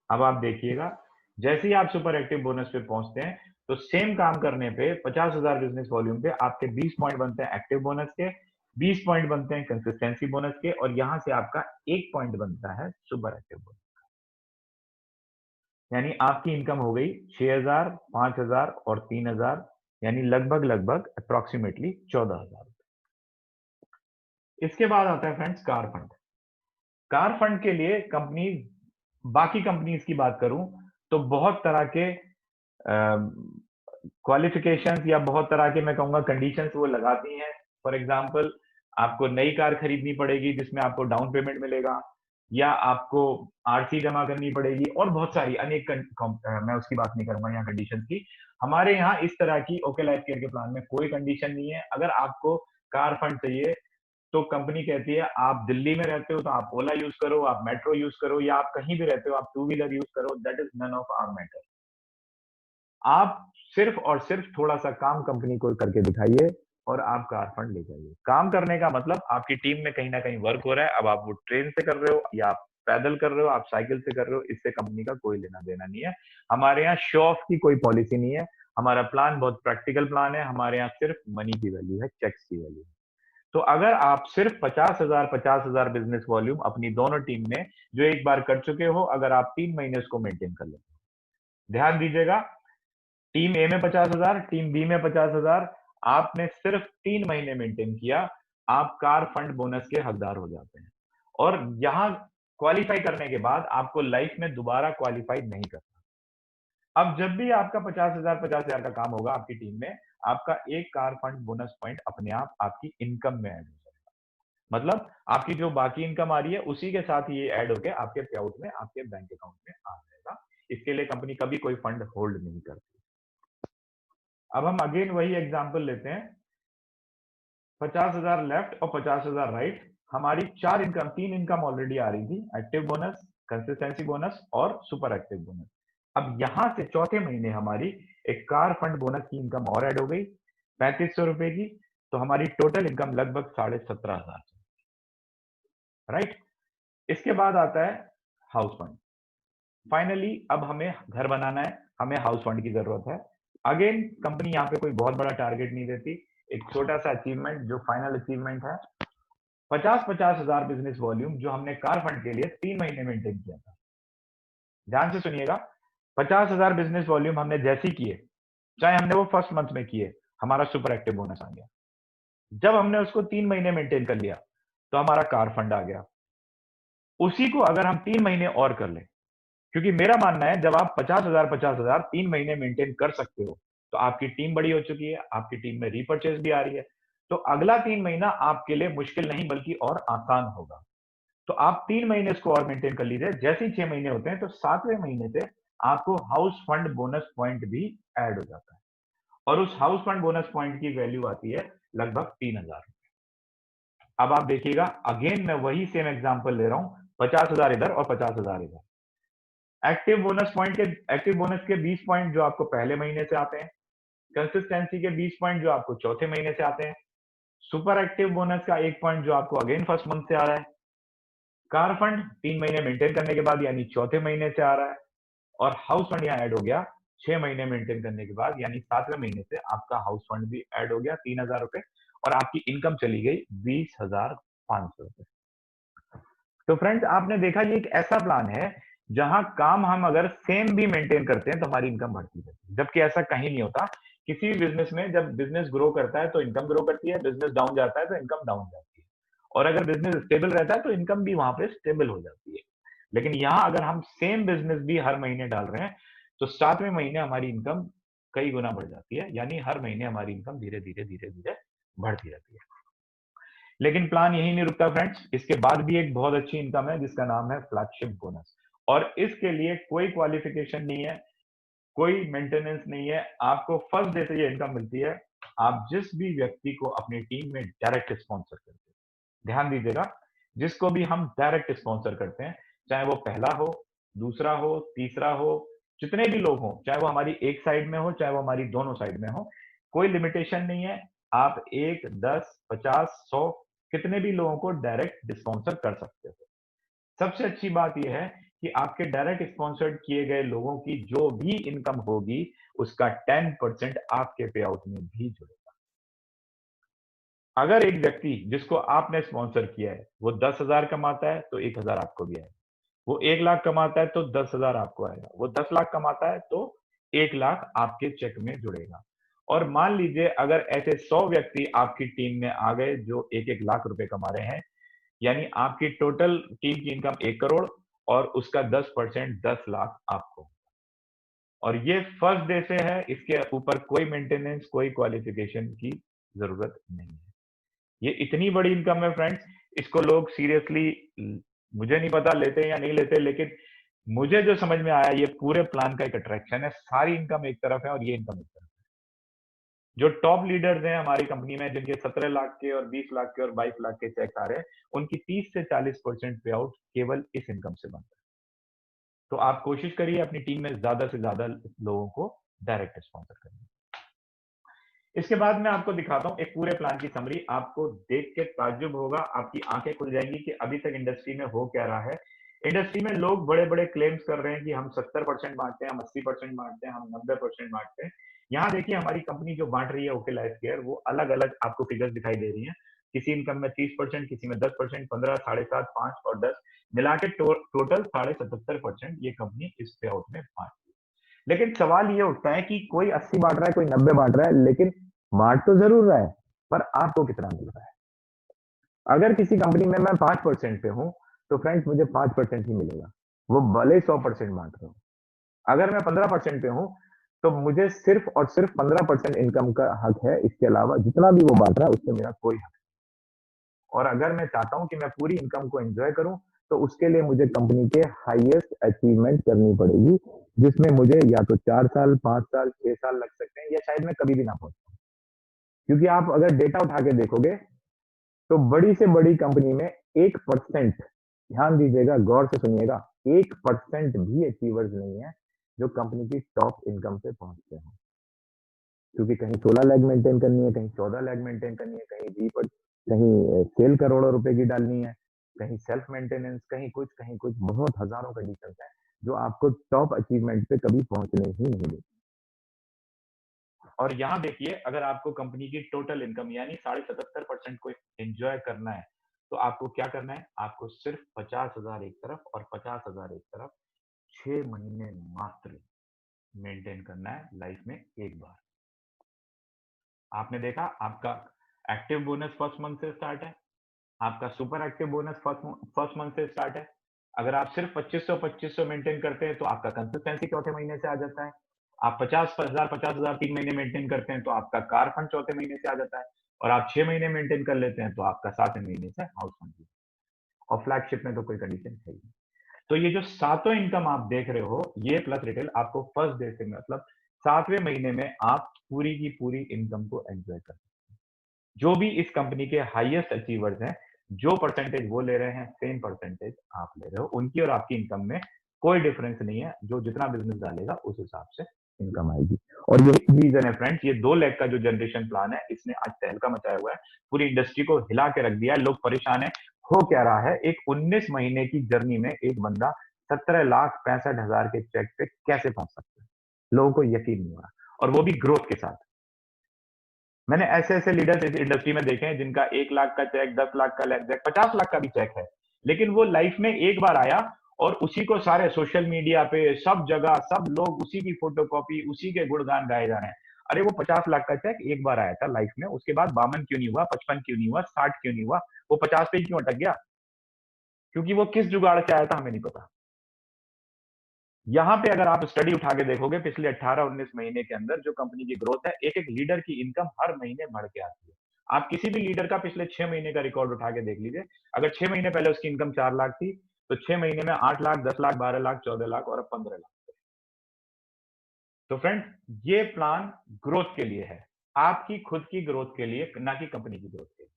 अब आप देखिएगा, जैसे ही आप सुपर एक्टिव बोनस पे पहुंचते हैं, तो सेम काम करने पे 50,000 बिजनेस वॉल्यूम पे आपके 20 पॉइंट बनते हैं एक्टिव बोनस के, 20 पॉइंट बनते हैं कंसिस्टेंसी बोनस के, और यहां से आपका 1 पॉइंट बनता है सुपर एक्टिव बोनस। यानी आपकी इनकम हो गई 6,000, 5,000 और 3,000, यानी लगभग लगभग अप्रोक्सीमेटली 14,000। इसके बाद आता है friends car fund. Car fund के लिए कंपनी, बाकी कंपनीज की बात करूं तो बहुत तरह के क्वालिफिकेशंस या बहुत तरह के मैं कहूंगा कंडीशंस वो लगाती हैं। फॉर एग्जांपल, आपको नई कार खरीदनी पड़ेगी जिसमें आपको डाउन पेमेंट मिलेगा, या आपको आरसी जमा करनी पड़ेगी, और बहुत सारी अनेक मैं उसकी बात नहीं करूंगा यहाँ कंडीशंस की। हमारे यहाँ इस तरह की ओके लाइफ केयर के प्लान में कोई कंडीशन नहीं है। अगर आपको कार फंड चाहिए तो कंपनी कहती है आप दिल्ली में रहते हो तो आप ओला यूज करो, आप मेट्रो यूज करो, या आप कहीं भी रहते हो आप टू व्हीलर यूज करो, that is none of our matter. आप सिर्फ और सिर्फ थोड़ा सा काम कंपनी को करके दिखाइए और आप कार फंड ले जाइए। काम करने का मतलब आपकी टीम में कहीं ना कहीं वर्क हो रहा है। अब आप वो ट्रेन से कर रहे हो या आप पैदल कर रहे हो, आप साइकिल से कर रहे हो, इससे कंपनी का कोई लेना देना नहीं है। हमारे यहाँ शो ऑफ की कोई पॉलिसी नहीं है। हमारा प्लान बहुत प्रैक्टिकल प्लान है। हमारे यहाँ सिर्फ मनी की वैल्यू है, चेक्स की वैल्यू है। तो अगर आप सिर्फ 50,000 बिजनेस वॉल्यूम अपनी दोनों टीम में जो एक बार कर चुके हो, अगर आप 3 महीने उसको मेंटेन कर लेते हो, ध्यान दीजिएगा, टीम ए में 50,000, टीम बी में 50,000, आपने सिर्फ 3 महीने मेंटेन किया, आप कार फंड बोनस के हकदार हो जाते हैं। और यहां क्वालिफाई करने के बाद आपको लाइफ में दोबारा क्वालिफाई नहीं करना। अब जब भी आपका 50,000 का काम होगा आपकी टीम में, आपका एक कार फंड बोनस पॉइंट अपने आप आपकी इनकम में ऐड हो जाएगा। मतलब आपकी जो बाकी इनकम आ रही है उसी के साथ ये ऐड होकर आपके पे आउट में, आपके बैंक अकाउंट में आ जाएगा। इसके लिए कंपनी कभी कोई फंड होल्ड नहीं करती। अब हम अगेन वही एग्जांपल लेते हैं, 50,000 लेफ्ट और 50,000 राइट। हमारी तीन इनकम ऑलरेडी आ रही थी, एक्टिव बोनस, कंसिस्टेंसी बोनस और सुपर एक्टिव बोनस। अब यहां से चौथे महीने हमारी एक कार फंड बोनस की इनकम और ऐड हो गई 3,500 रुपए की। तो हमारी टोटल इनकम लगभग 17,500, राइट। इसके बाद आता है हाउस फंड। फाइनली अब हमें घर बनाना है, हमें हाउस फंड की जरूरत है। अगेन कंपनी यहाँ पे कोई बहुत बड़ा टारगेट नहीं देती, एक छोटा सा अचीवमेंट जो फाइनल अचीवमेंट है, 50,000 बिजनेस वॉल्यूम जो हमने कार फंड के लिए 3 महीने मेंटेन किया था। ध्यान से सुनिएगा, 50,000 बिजनेस वॉल्यूम हमने जैसे किए, चाहे हमने वो फर्स्ट मंथ में किए, हमारा सुपर एक्टिव बोनस आ गया। जब हमने उसको 3 महीने मेंटेन कर लिया तो हमारा कार फंड आ गया। उसी को अगर हम 3 महीने और कर ले, क्योंकि मेरा मानना है जब आप 50,000 3 महीने मेंटेन कर सकते हो तो आपकी टीम बड़ी हो चुकी है, आपकी टीम में रीपर्चेज भी आ रही है, तो अगला 3 महीना आपके लिए मुश्किल नहीं बल्कि और आसान होगा। तो आप 3 महीने इसको और मेंटेन कर लीजिए। जैसे ही 6 महीने होते हैं तो 7वें महीने से आपको हाउस फंड बोनस पॉइंट भी ऐड हो जाता है, और उस हाउस फंड बोनस पॉइंट की वैल्यू आती है लगभग 3,000। अब आप देखिएगा, अगेन मैं वही सेम एग्जांपल ले रहा हूं, 50,000 इधर और 50,000 इधर। एक्टिव बोनस के 20 पॉइंट जो आपको पहले महीने से आते हैं, कंसिस्टेंसी के 20 पॉइंट जो आपको चौथे महीने से आते हैं, सुपर एक्टिव बोनस का 1 पॉइंट जो आपको अगेन फर्स्ट मंथ से आ रहा है, कार फंड 3 महीने मेंटेन करने के बाद यानी चौथे महीने से आ रहा है, और हाउस फंड यहाँ ऐड हो गया 6 महीने मेंटेन करने के बाद, यानी 7वें महीने से आपका हाउस फंड भी ऐड हो गया 3,000 रुपए, और आपकी इनकम चली गई 20,500 रुपए। तो फ्रेंड्स आपने देखा ये एक ऐसा प्लान है जहां काम हम अगर सेम भी मेंटेन करते हैं तो हमारी इनकम बढ़ती रहती है, जबकि ऐसा कहीं नहीं होता किसी भी बिजनेस में जब बिजनेस ग्रो करता है तो इनकम ग्रो करती है, बिजनेस डाउन जाता है तो इनकम डाउन जाती है, और अगर बिजनेस स्टेबल रहता है तो इनकम भी वहां पे स्टेबल हो जाती है। लेकिन यहाँ अगर हम सेम बिजनेस भी हर महीने डाल रहे हैं तो 7वें महीने हमारी इनकम कई गुना बढ़ जाती है, यानी हर महीने हमारी इनकम धीरे धीरे धीरे धीरे बढ़ती रहती है। लेकिन प्लान यही नहीं रुकता फ्रेंड्स, इसके बाद भी एक बहुत अच्छी इनकम है जिसका नाम है फ्लैगशिप बोनस, और इसके लिए कोई क्वालिफिकेशन नहीं है, कोई मेंटेनेंस नहीं है, आपको फर्स्ट डे से ये इनकम मिलती है। आप जिस भी व्यक्ति को अपनी टीम में डायरेक्ट स्पॉन्सर करते हैं, ध्यान दीजिएगा, जिसको भी हम डायरेक्ट स्पॉन्सर करते हैं, चाहे वो पहला हो, दूसरा हो, तीसरा हो, जितने भी लोग हों, चाहे वो हमारी एक साइड में हो, चाहे वो हमारी दोनों साइड में हो, कोई लिमिटेशन नहीं है। आप 1, 10, 50, 100 कितने भी लोगों को डायरेक्ट स्पॉन्सर कर सकते हो। सबसे अच्छी बात यह है कि आपके डायरेक्ट स्पॉन्सर्ड किए गए लोगों की जो भी इनकम होगी, उसका 10% आपके पे आउट में भी जुड़ेगा। अगर एक व्यक्ति जिसको आपने स्पॉन्सर किया है वो 10,000 कमाता है तो 1,000 आपको भी आएगा, वो 1 लाख कमाता है तो 10,000 आपको आएगा, वो 10 लाख कमाता है तो 1 लाख आपके चेक में जुड़ेगा। और मान लीजिए अगर ऐसे 100 व्यक्ति आपकी टीम में आ गए जो 1-1 लाख रुपए कमा रहे हैं, यानी आपकी टोटल टीम की इनकम 1 करोड़ और उसका 10% 10 लाख आपको। और ये फर्स्ट डे से है, इसके ऊपर कोई मेंटेनेंस, कोई क्वालिफिकेशन की जरूरत नहीं है। ये इतनी बड़ी इनकम है फ्रेंड्स, इसको लोग सीरियसली, मुझे नहीं पता लेते या नहीं लेते, लेकिन मुझे जो समझ में आया ये पूरे प्लान का एक अट्रैक्शन है। सारी इनकम एक तरफ है और ये इनकम एक तरफ है। जो टॉप लीडर्स हैं हमारी कंपनी में, जिनके 17 लाख के और 20 लाख के और 22 लाख के चेक आ रहे हैं, उनकी 30 से 40% पे आउट केवल इस इनकम से बनता है। तो आप कोशिश करिए अपनी टीम में ज्यादा से ज्यादा लोगों को डायरेक्ट स्पॉन्सर करने। इसके बाद मैं आपको दिखाता हूं एक पूरे प्लान की समरी। आपको देख के ताज्जुब होगा, आपकी आंखें खुल जाएंगी कि अभी तक इंडस्ट्री में हो क्या रहा है। इंडस्ट्री में लोग बड़े बड़े क्लेम्स कर रहे हैं कि हम 70% बांटते हैं, हम 80% बांटते हैं, हम 90% बांटते हैं। यहाँ देखिए हमारी कंपनी जो बांट रही है ओके लाइफ केयर, वो अलग अलग आपको फिगर्स दिखाई दे रही है। किसी इनकम में 30%, किसी में 10%, 15, 7.5, 5 और 10 मिला के टोटल 77.5% ये कंपनी इस पे आउट में बांट रही है। लेकिन सवाल ये उठता है कि कोई 80 बांट रहा है, कोई 90 बांट रहा है, लेकिन बांट तो जरूर रहा है, पर आपको कितना मिल रहा है? अगर किसी कंपनी में मैं 5% पे हूं तो फ्रेंड्स मुझे 5% ही मिलेगा, वो भले 100% बांट रहे हो। अगर मैं 15% पे हूं तो मुझे सिर्फ और सिर्फ 15% इनकम का हक है, इसके अलावा जितना भी वो बांट रहा है उससे मेरा कोई हक नहीं। और अगर मैं चाहता हूं कि मैं पूरी इनकम को एंजॉय करूं तो उसके लिए मुझे कंपनी के हाईएस्ट अचीवमेंट करनी पड़ेगी, जिसमें मुझे या तो 4 साल, 5 साल, 6 साल लग सकते हैं, या शायद मैं कभी भी ना पहुंच। क्योंकि आप अगर डेटा उठा के देखोगे तो बड़ी से बड़ी कंपनी में 1%, ध्यान दीजिएगा, गौर से सुनिएगा, 1% भी अचीवर्स नहीं है जो कंपनी की टॉप इनकम पे पहुंचते हैं। क्योंकि कहीं 16 लाख मेंटेन करनी है, कहीं 14 लाख मेंटेन करनी है, कहीं कहीं सेल करोड़ों रुपए की डालनी है, कहीं सेल्फ मेंटेनेंस, कहीं कुछ बहुत हजारों कंडीशन है जो आपको टॉप अचीवमेंट पे कभी पहुंचने ही नहीं देती। और यहाँ देखिए, अगर आपको कंपनी की टोटल इनकम यानी 77.5% को एंजॉय करना है तो आपको क्या करना है? आपको सिर्फ 50,000 एक तरफ और 50,000 एक तरफ 6 महीने मात्र मेंटेन करना है लाइफ में एक बार। आपने देखा, आपका एक्टिव बोनस फर्स्ट मंथ से स्टार्ट है, आपका super active bonus first month से स्टार्ट है। अगर आप सिर्फ 2500 मेंटेन करते हैं तो आपका कंसिस्टेंसी चौथे महीने से आ जाता है। आप 50,000 3 महीने मेंटेन करते हैं तो आपका कार फंड चौथे महीने से आ जाता है। और आप 6 महीने मेंटेन कर लेते हैं तो आपका 7वें महीने से हाउस फंड। और फ्लैगशिप में तो कोई कंडीशन है ही नहीं। तो ये जो सातों इनकम आप देख रहे हो, ये प्लस रिटेल आपको फर्स्ट डे से, मतलब 7वें महीने में आप पूरी की पूरी इनकम को एंजॉय कर सकते हैं। जो भी इस कंपनी के हाईएस्ट अचीवर्स हैं, जो परसेंटेज वो ले रहे हैं सेम परसेंटेज आप ले रहे हो। उनकी और आपकी इनकम में कोई डिफरेंस नहीं है, जो जितना बिजनेस डालेगा उस हिसाब से इनकम आएगी। और यही रीजन है फ्रेंड्स, ये 2 लाख का जो जनरेशन प्लान है, इसने आज तहलका मचाया हुआ है, पूरी इंडस्ट्री को हिला के रख दिया है। लोग परेशान है, हो क्या रहा है? एक 19 महीने की जर्नी में एक बंदा 17,65,000 के चेक पे कैसे पहुंच सकता है? लोगों को यकीन नहीं हो रहा, और वो भी ग्रोथ के साथ। मैंने ऐसे-ऐसे लीडर्स इस इंडस्ट्री में देखे हैं जिनका 1 लाख का चेक, 10 लाख का चेक, 50 लाख का भी चेक है। लेकिन वो लाइफ में एक बार आया और उसी को सारे सोशल मीडिया पे सब जगह सब लोग उसी की फोटोकॉपी, उसी के गुणगान गाए जा रहे हैं। अरे वो 50 लाख का चेक एक बार आया था लाइफ में, उसके बाद 52 क्यों नहीं हुआ, 55 क्यों नहीं हुआ, 60 क्यों नहीं हुआ, वो 50 पे क्यों अटक गया? क्योंकि वो किस जुगाड़ से आया था हमें नहीं पता। यहां पे अगर आप स्टडी उठा के देखोगे पिछले 18-19 महीने के अंदर जो कंपनी की ग्रोथ है, एक एक लीडर की इनकम हर महीने बढ़ के आती है। आप किसी भी लीडर का पिछले 6 महीने का रिकॉर्ड उठा के देख लीजिए। अगर 6 महीने पहले उसकी इनकम 4 लाख थी, तो 6 महीने में 8 लाख, 10 लाख, 12 लाख, 14 लाख और अब 15 लाख। तो फ्रेंड, ये प्लान ग्रोथ के लिए है, आपकी खुद की ग्रोथ के लिए, ना कि कंपनी की ग्रोथ के लिए।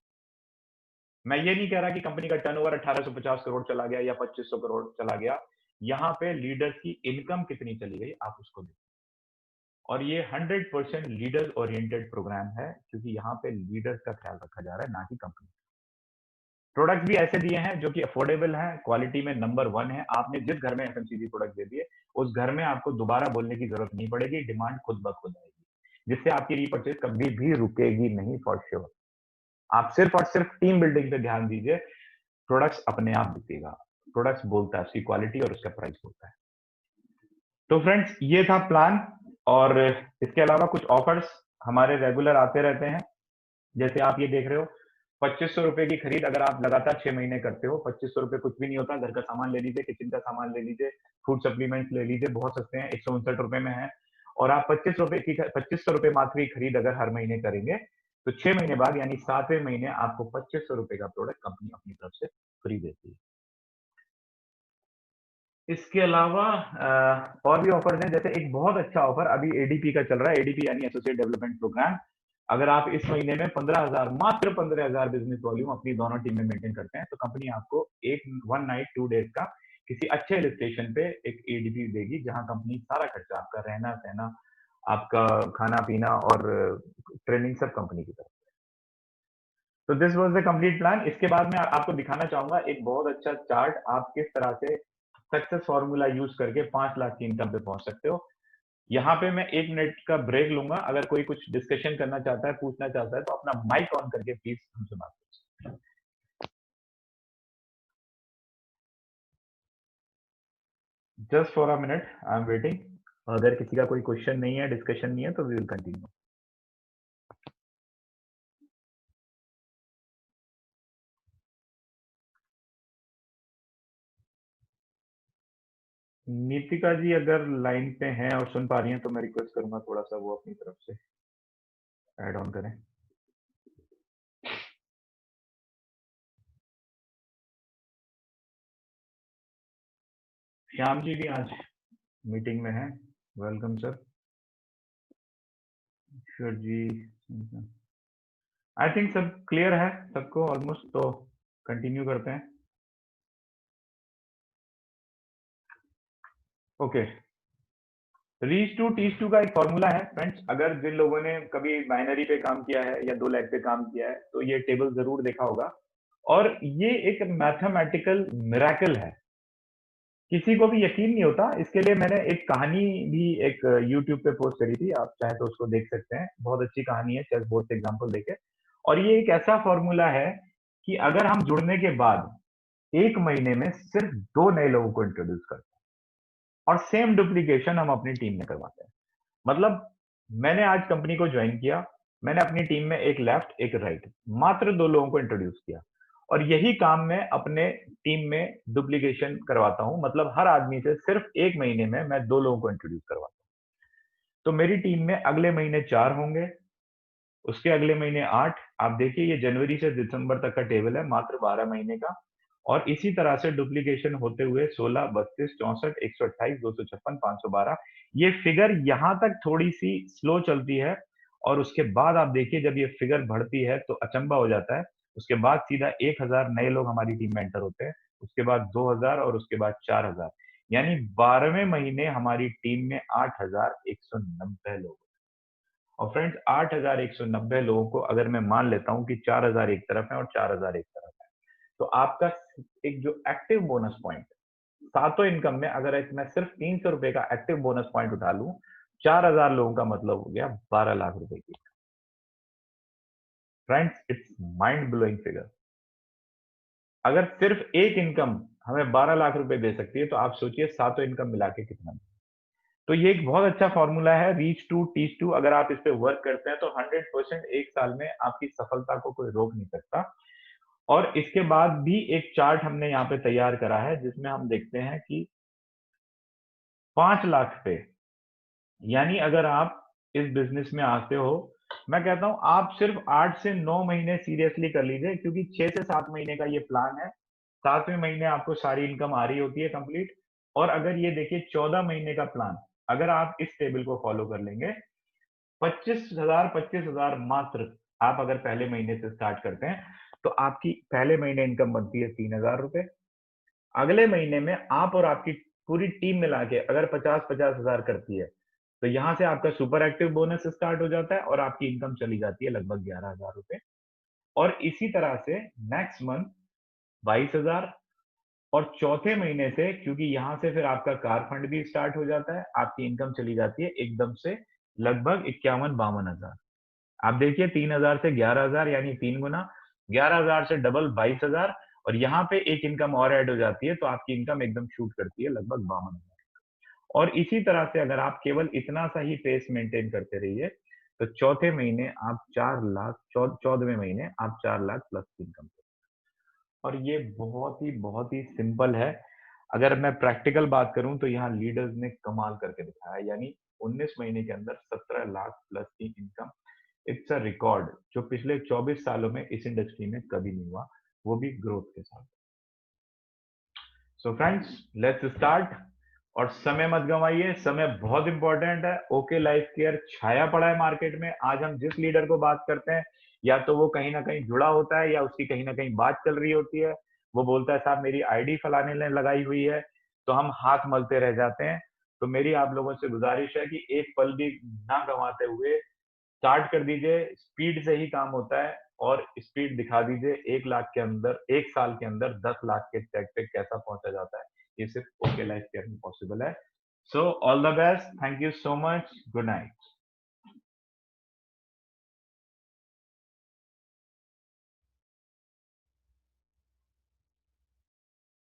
मैं ये नहीं कह रहा कि कंपनी का टर्नओवर 1850 करोड़ चला गया या 2500 करोड़ चला गया। यहां पे लीडर्स की इनकम कितनी चली गई आप उसको देखिए। और ये 100% लीडर ओरिएंटेड प्रोग्राम है, क्योंकि यहाँ पे लीडर्स का ख्याल रखा जा रहा है, ना कि कंपनी। प्रोडक्ट भी ऐसे दिए हैं जो कि अफोर्डेबल हैं, क्वालिटी में नंबर 1 है। आपने जिस घर में एफएमसीजी प्रोडक्ट दे दिए, उस घर में आपको दोबारा बोलने की जरूरत नहीं पड़ेगी, डिमांड खुद ब खुद आएगी, जिससे आपकी रीपर्चेज कभी भी रुकेगी नहीं, फॉर श्योर। आप सिर्फ और सिर्फ टीम बिल्डिंग पे ध्यान दीजिए, प्रोडक्ट्स अपने आप बिकेगा। प्रोडक्ट्स बोलता है, उसकी क्वालिटी और उसका प्राइस बोलता है। तो फ्रेंड्स, ये था प्लान। और इसके अलावा कुछ ऑफर्स हमारे रेगुलर आते रहते हैं। जैसे आप ये देख रहे हो, 2500 रुपए की खरीद अगर आप लगातार 6 महीने करते हो, 2500 रुपए कुछ भी नहीं होता। घर का सामान ले लीजिए, किचन का सामान ले लीजिए, फूड सप्लीमेंट्स ले लीजिए, बहुत सस्ते हैं, 169 रुपए में है। और आप 2500 रुपए मात्र की खरीद अगर हर महीने करेंगे, तो 6 महीने बाद यानी 7वें महीने आपको 2500 रुपए का प्रोडक्ट कंपनी अपनी तरफ से फ्री देती है। इसके अलावा और भी ऑफर्स हैं। जैसे एक बहुत अच्छा ऑफर अभी एडीपी का चल रहा है, एडीपी यानी एसोसिएट डेवलपमेंट प्रोग्राम। अगर आप इस महीने में 15,000, मात्र 15,000 बिजनेस वॉल्यूम अपनी दोनों टीम में मेंटेन करते हैं, तो कंपनी आपको एक 1 नाइट 2 डेज का किसी अच्छे हिल स्टेशन पे एक एडीपी देगी, जहां कंपनी सारा खर्चा, आपका रहना सहना, आपका खाना पीना और ट्रेनिंग सब कंपनी की तरफ। तो this was the complete plan. इसके बाद मैं आपको दिखाना चाहूंगा एक बहुत अच्छा चार्ट, आप किस तरह से सक्सेस फॉर्मूला यूज करके 5 लाख की इनकम पे पहुंच सकते हो। यहाँ पे मैं 1 मिनट का ब्रेक लूंगा। अगर कोई कुछ डिस्कशन करना चाहता है, पूछना चाहता है, तो अपना माइक ऑन करके प्लीज हमसे बात करें। Just for a minute, I am waiting. अगर किसी का कोई क्वेश्चन नहीं है, डिस्कशन नहीं है, तो वी विल कंटिन्यू। नीतिका जी अगर लाइन पे हैं और सुन पा रही हैं, तो मैं रिक्वेस्ट करूंगा थोड़ा सा वो अपनी तरफ से ऐड ऑन करें। श्याम जी भी आज मीटिंग में हैं, वेलकम सर। श्योर जी, आई थिंक सब क्लियर है सबको ऑलमोस्ट, तो कंटिन्यू करते हैं। Okay, reach to teach to का एक फॉर्मूला है फ्रेंड्स। अगर जिन लोगों ने कभी बाइनरी पे काम किया है या 2 लाख पे काम किया है, तो ये टेबल जरूर देखा होगा। और ये एक मैथमेटिकल मिराकल है, किसी को भी यकीन नहीं होता। इसके लिए मैंने एक कहानी भी एक यूट्यूब पे पोस्ट करी थी, आप चाहे तो उसको देख सकते हैं। बहुत अच्छी कहानी है, चेस बोर्ड से एग्जांपल देके। और ये एक ऐसा फॉर्मूला है कि अगर हम जुड़ने के बाद 1 महीने में सिर्फ 2 नए लोगों को इंट्रोड्यूस करते हैं और सेम डुप्लीकेशन हम अपनी टीम में करवाते हैं। मतलब मैंने आज कंपनी को ज्वाइन किया, मैंने अपनी टीम में एक लेफ्ट एक राइट, मात्र 2 लोगों को इंट्रोड्यूस किया, और यही काम मैं अपने टीम में डुप्लीकेशन करवाता हूं। मतलब हर आदमी से सिर्फ 1 महीने में मैं 2 लोगों को इंट्रोड्यूस करवाता हूं। तो मेरी टीम में अगले महीने 4 होंगे, उसके अगले महीने 8। आप देखिए, ये जनवरी से दिसंबर तक का टेबल है, मात्र 12 महीने का। और इसी तरह से डुप्लीकेशन होते हुए 16, 32, 64, 128, 256, 512। ये फिगर यहां तक थोड़ी सी स्लो चलती है, और उसके बाद आप देखिए जब ये फिगर बढ़ती है तो अचंबा हो जाता है। उसके बाद सीधा 1000 नए लोग हमारी टीम में एंटर होते हैं, उसके बाद 2000 और उसके बाद 4000। यानी 12वें महीने हमारी टीम में 8190 लोग। और फ्रेंड्स, 8190 लोगों को अगर मैं मान लेता हूं कि 4000 एक तरफ है और 4000 एक तरफ है, तो आपका एक जो एक्टिव बोनस पॉइंट, सातों इनकम में अगर मैं सिर्फ 300 रुपए का एक्टिव बोनस पॉइंट उठा लूं, 4000 लोगों का मतलब हो गया 12 लाख रुपए की। Friends, it's mind blowing figure. अगर सिर्फ एक इनकम हमें 12 लाख रुपए दे सकती है, तो आप सोचिए सातों इनकम मिला के कितना। तो ये एक बहुत अच्छा फॉर्मूला है, रीच टू टीच टू। अगर आप इस पे वर्क करते हैं तो 100% एक साल में आपकी सफलता को कोई रोक नहीं सकता। और इसके बाद भी एक चार्ट हमने यहाँ पे तैयार करा है जिसमें हम देखते हैं कि 5 लाख पे, यानी अगर आप इस बिजनेस में आते हो, मैं कहता हूं आप सिर्फ 8 से 9 महीने सीरियसली कर लीजिए, क्योंकि 6 से 7 महीने का ये प्लान है। 7वें महीने आपको सारी इनकम आ रही होती है कंप्लीट। और अगर ये देखिए 14 महीने का प्लान, अगर आप इस टेबल को फॉलो कर लेंगे, 25,000 मात्र आप अगर पहले महीने से स्टार्ट करते हैं, तो आपकी पहले महीने इनकम बनती है 3,000 रुपए। अगले महीने में आप और आपकी पूरी टीम मिला के अगर 50,000 करती है, तो यहां से आपका सुपर एक्टिव बोनस स्टार्ट हो जाता है और आपकी इनकम चली जाती है लगभग 11,000 रुपए। और इसी तरह से नेक्स्ट मंथ 22,000। और चौथे महीने से, क्योंकि यहां से फिर आपका कार फंड भी स्टार्ट हो जाता है, आपकी इनकम चली जाती है एकदम से लगभग 51-52 हजार। आप देखिए 3,000 से 11,000 यानी 3 गुना, 11,000 से डबल 22,000। और यहाँ पे एक इनकम और ऐड हो जाती है, तो आपकी इनकम एकदम शूट करती है लगभग 52,000। और इसी तरह से अगर आप केवल इतना सा ही पेस मेंटेन करते रहिए, तो चौथे महीने आप 4 लाख, 14वें महीने आप 4 लाख प्लस की इनकम। और ये बहुत ही सिंपल है। अगर मैं प्रैक्टिकल बात करूं तो यहाँ लीडर्स ने कमाल करके दिखाया है, यानी 19 महीने के अंदर 17 लाख प्लस की इनकम। इट्स अ रिकॉर्ड जो पिछले 24 सालों में इस इंडस्ट्री में कभी नहीं हुआ, वो भी ग्रोथ के साथ। So friends, let's start. और समय मत गंवाइए, समय बहुत इंपॉर्टेंट है। ओके लाइफ केयर छाया पड़ा है मार्केट में। आज हम जिस लीडर को बात करते हैं, या तो वो कहीं ना कहीं जुड़ा होता है या उसकी कहीं ना कहीं बात चल रही होती है। वो बोलता है साहब मेरी आईडी फलाने ने लगाई हुई है, तो हम हाथ मलते रह जाते हैं। तो मेरी आप लोगों से गुजारिश है कि एक पल भी ना गंवाते हुए स्टार्ट कर दीजिए। स्पीड से ही काम होता है। और स्पीड दिखा दीजिए, 1 लाख के अंदर, 1 साल के अंदर 10 लाख के चेक पे कैसा पहुंचा जाता है। ये सिर्फ ओके लाइफ केयर में पॉसिबल है। So all the best, thank you so much, good night.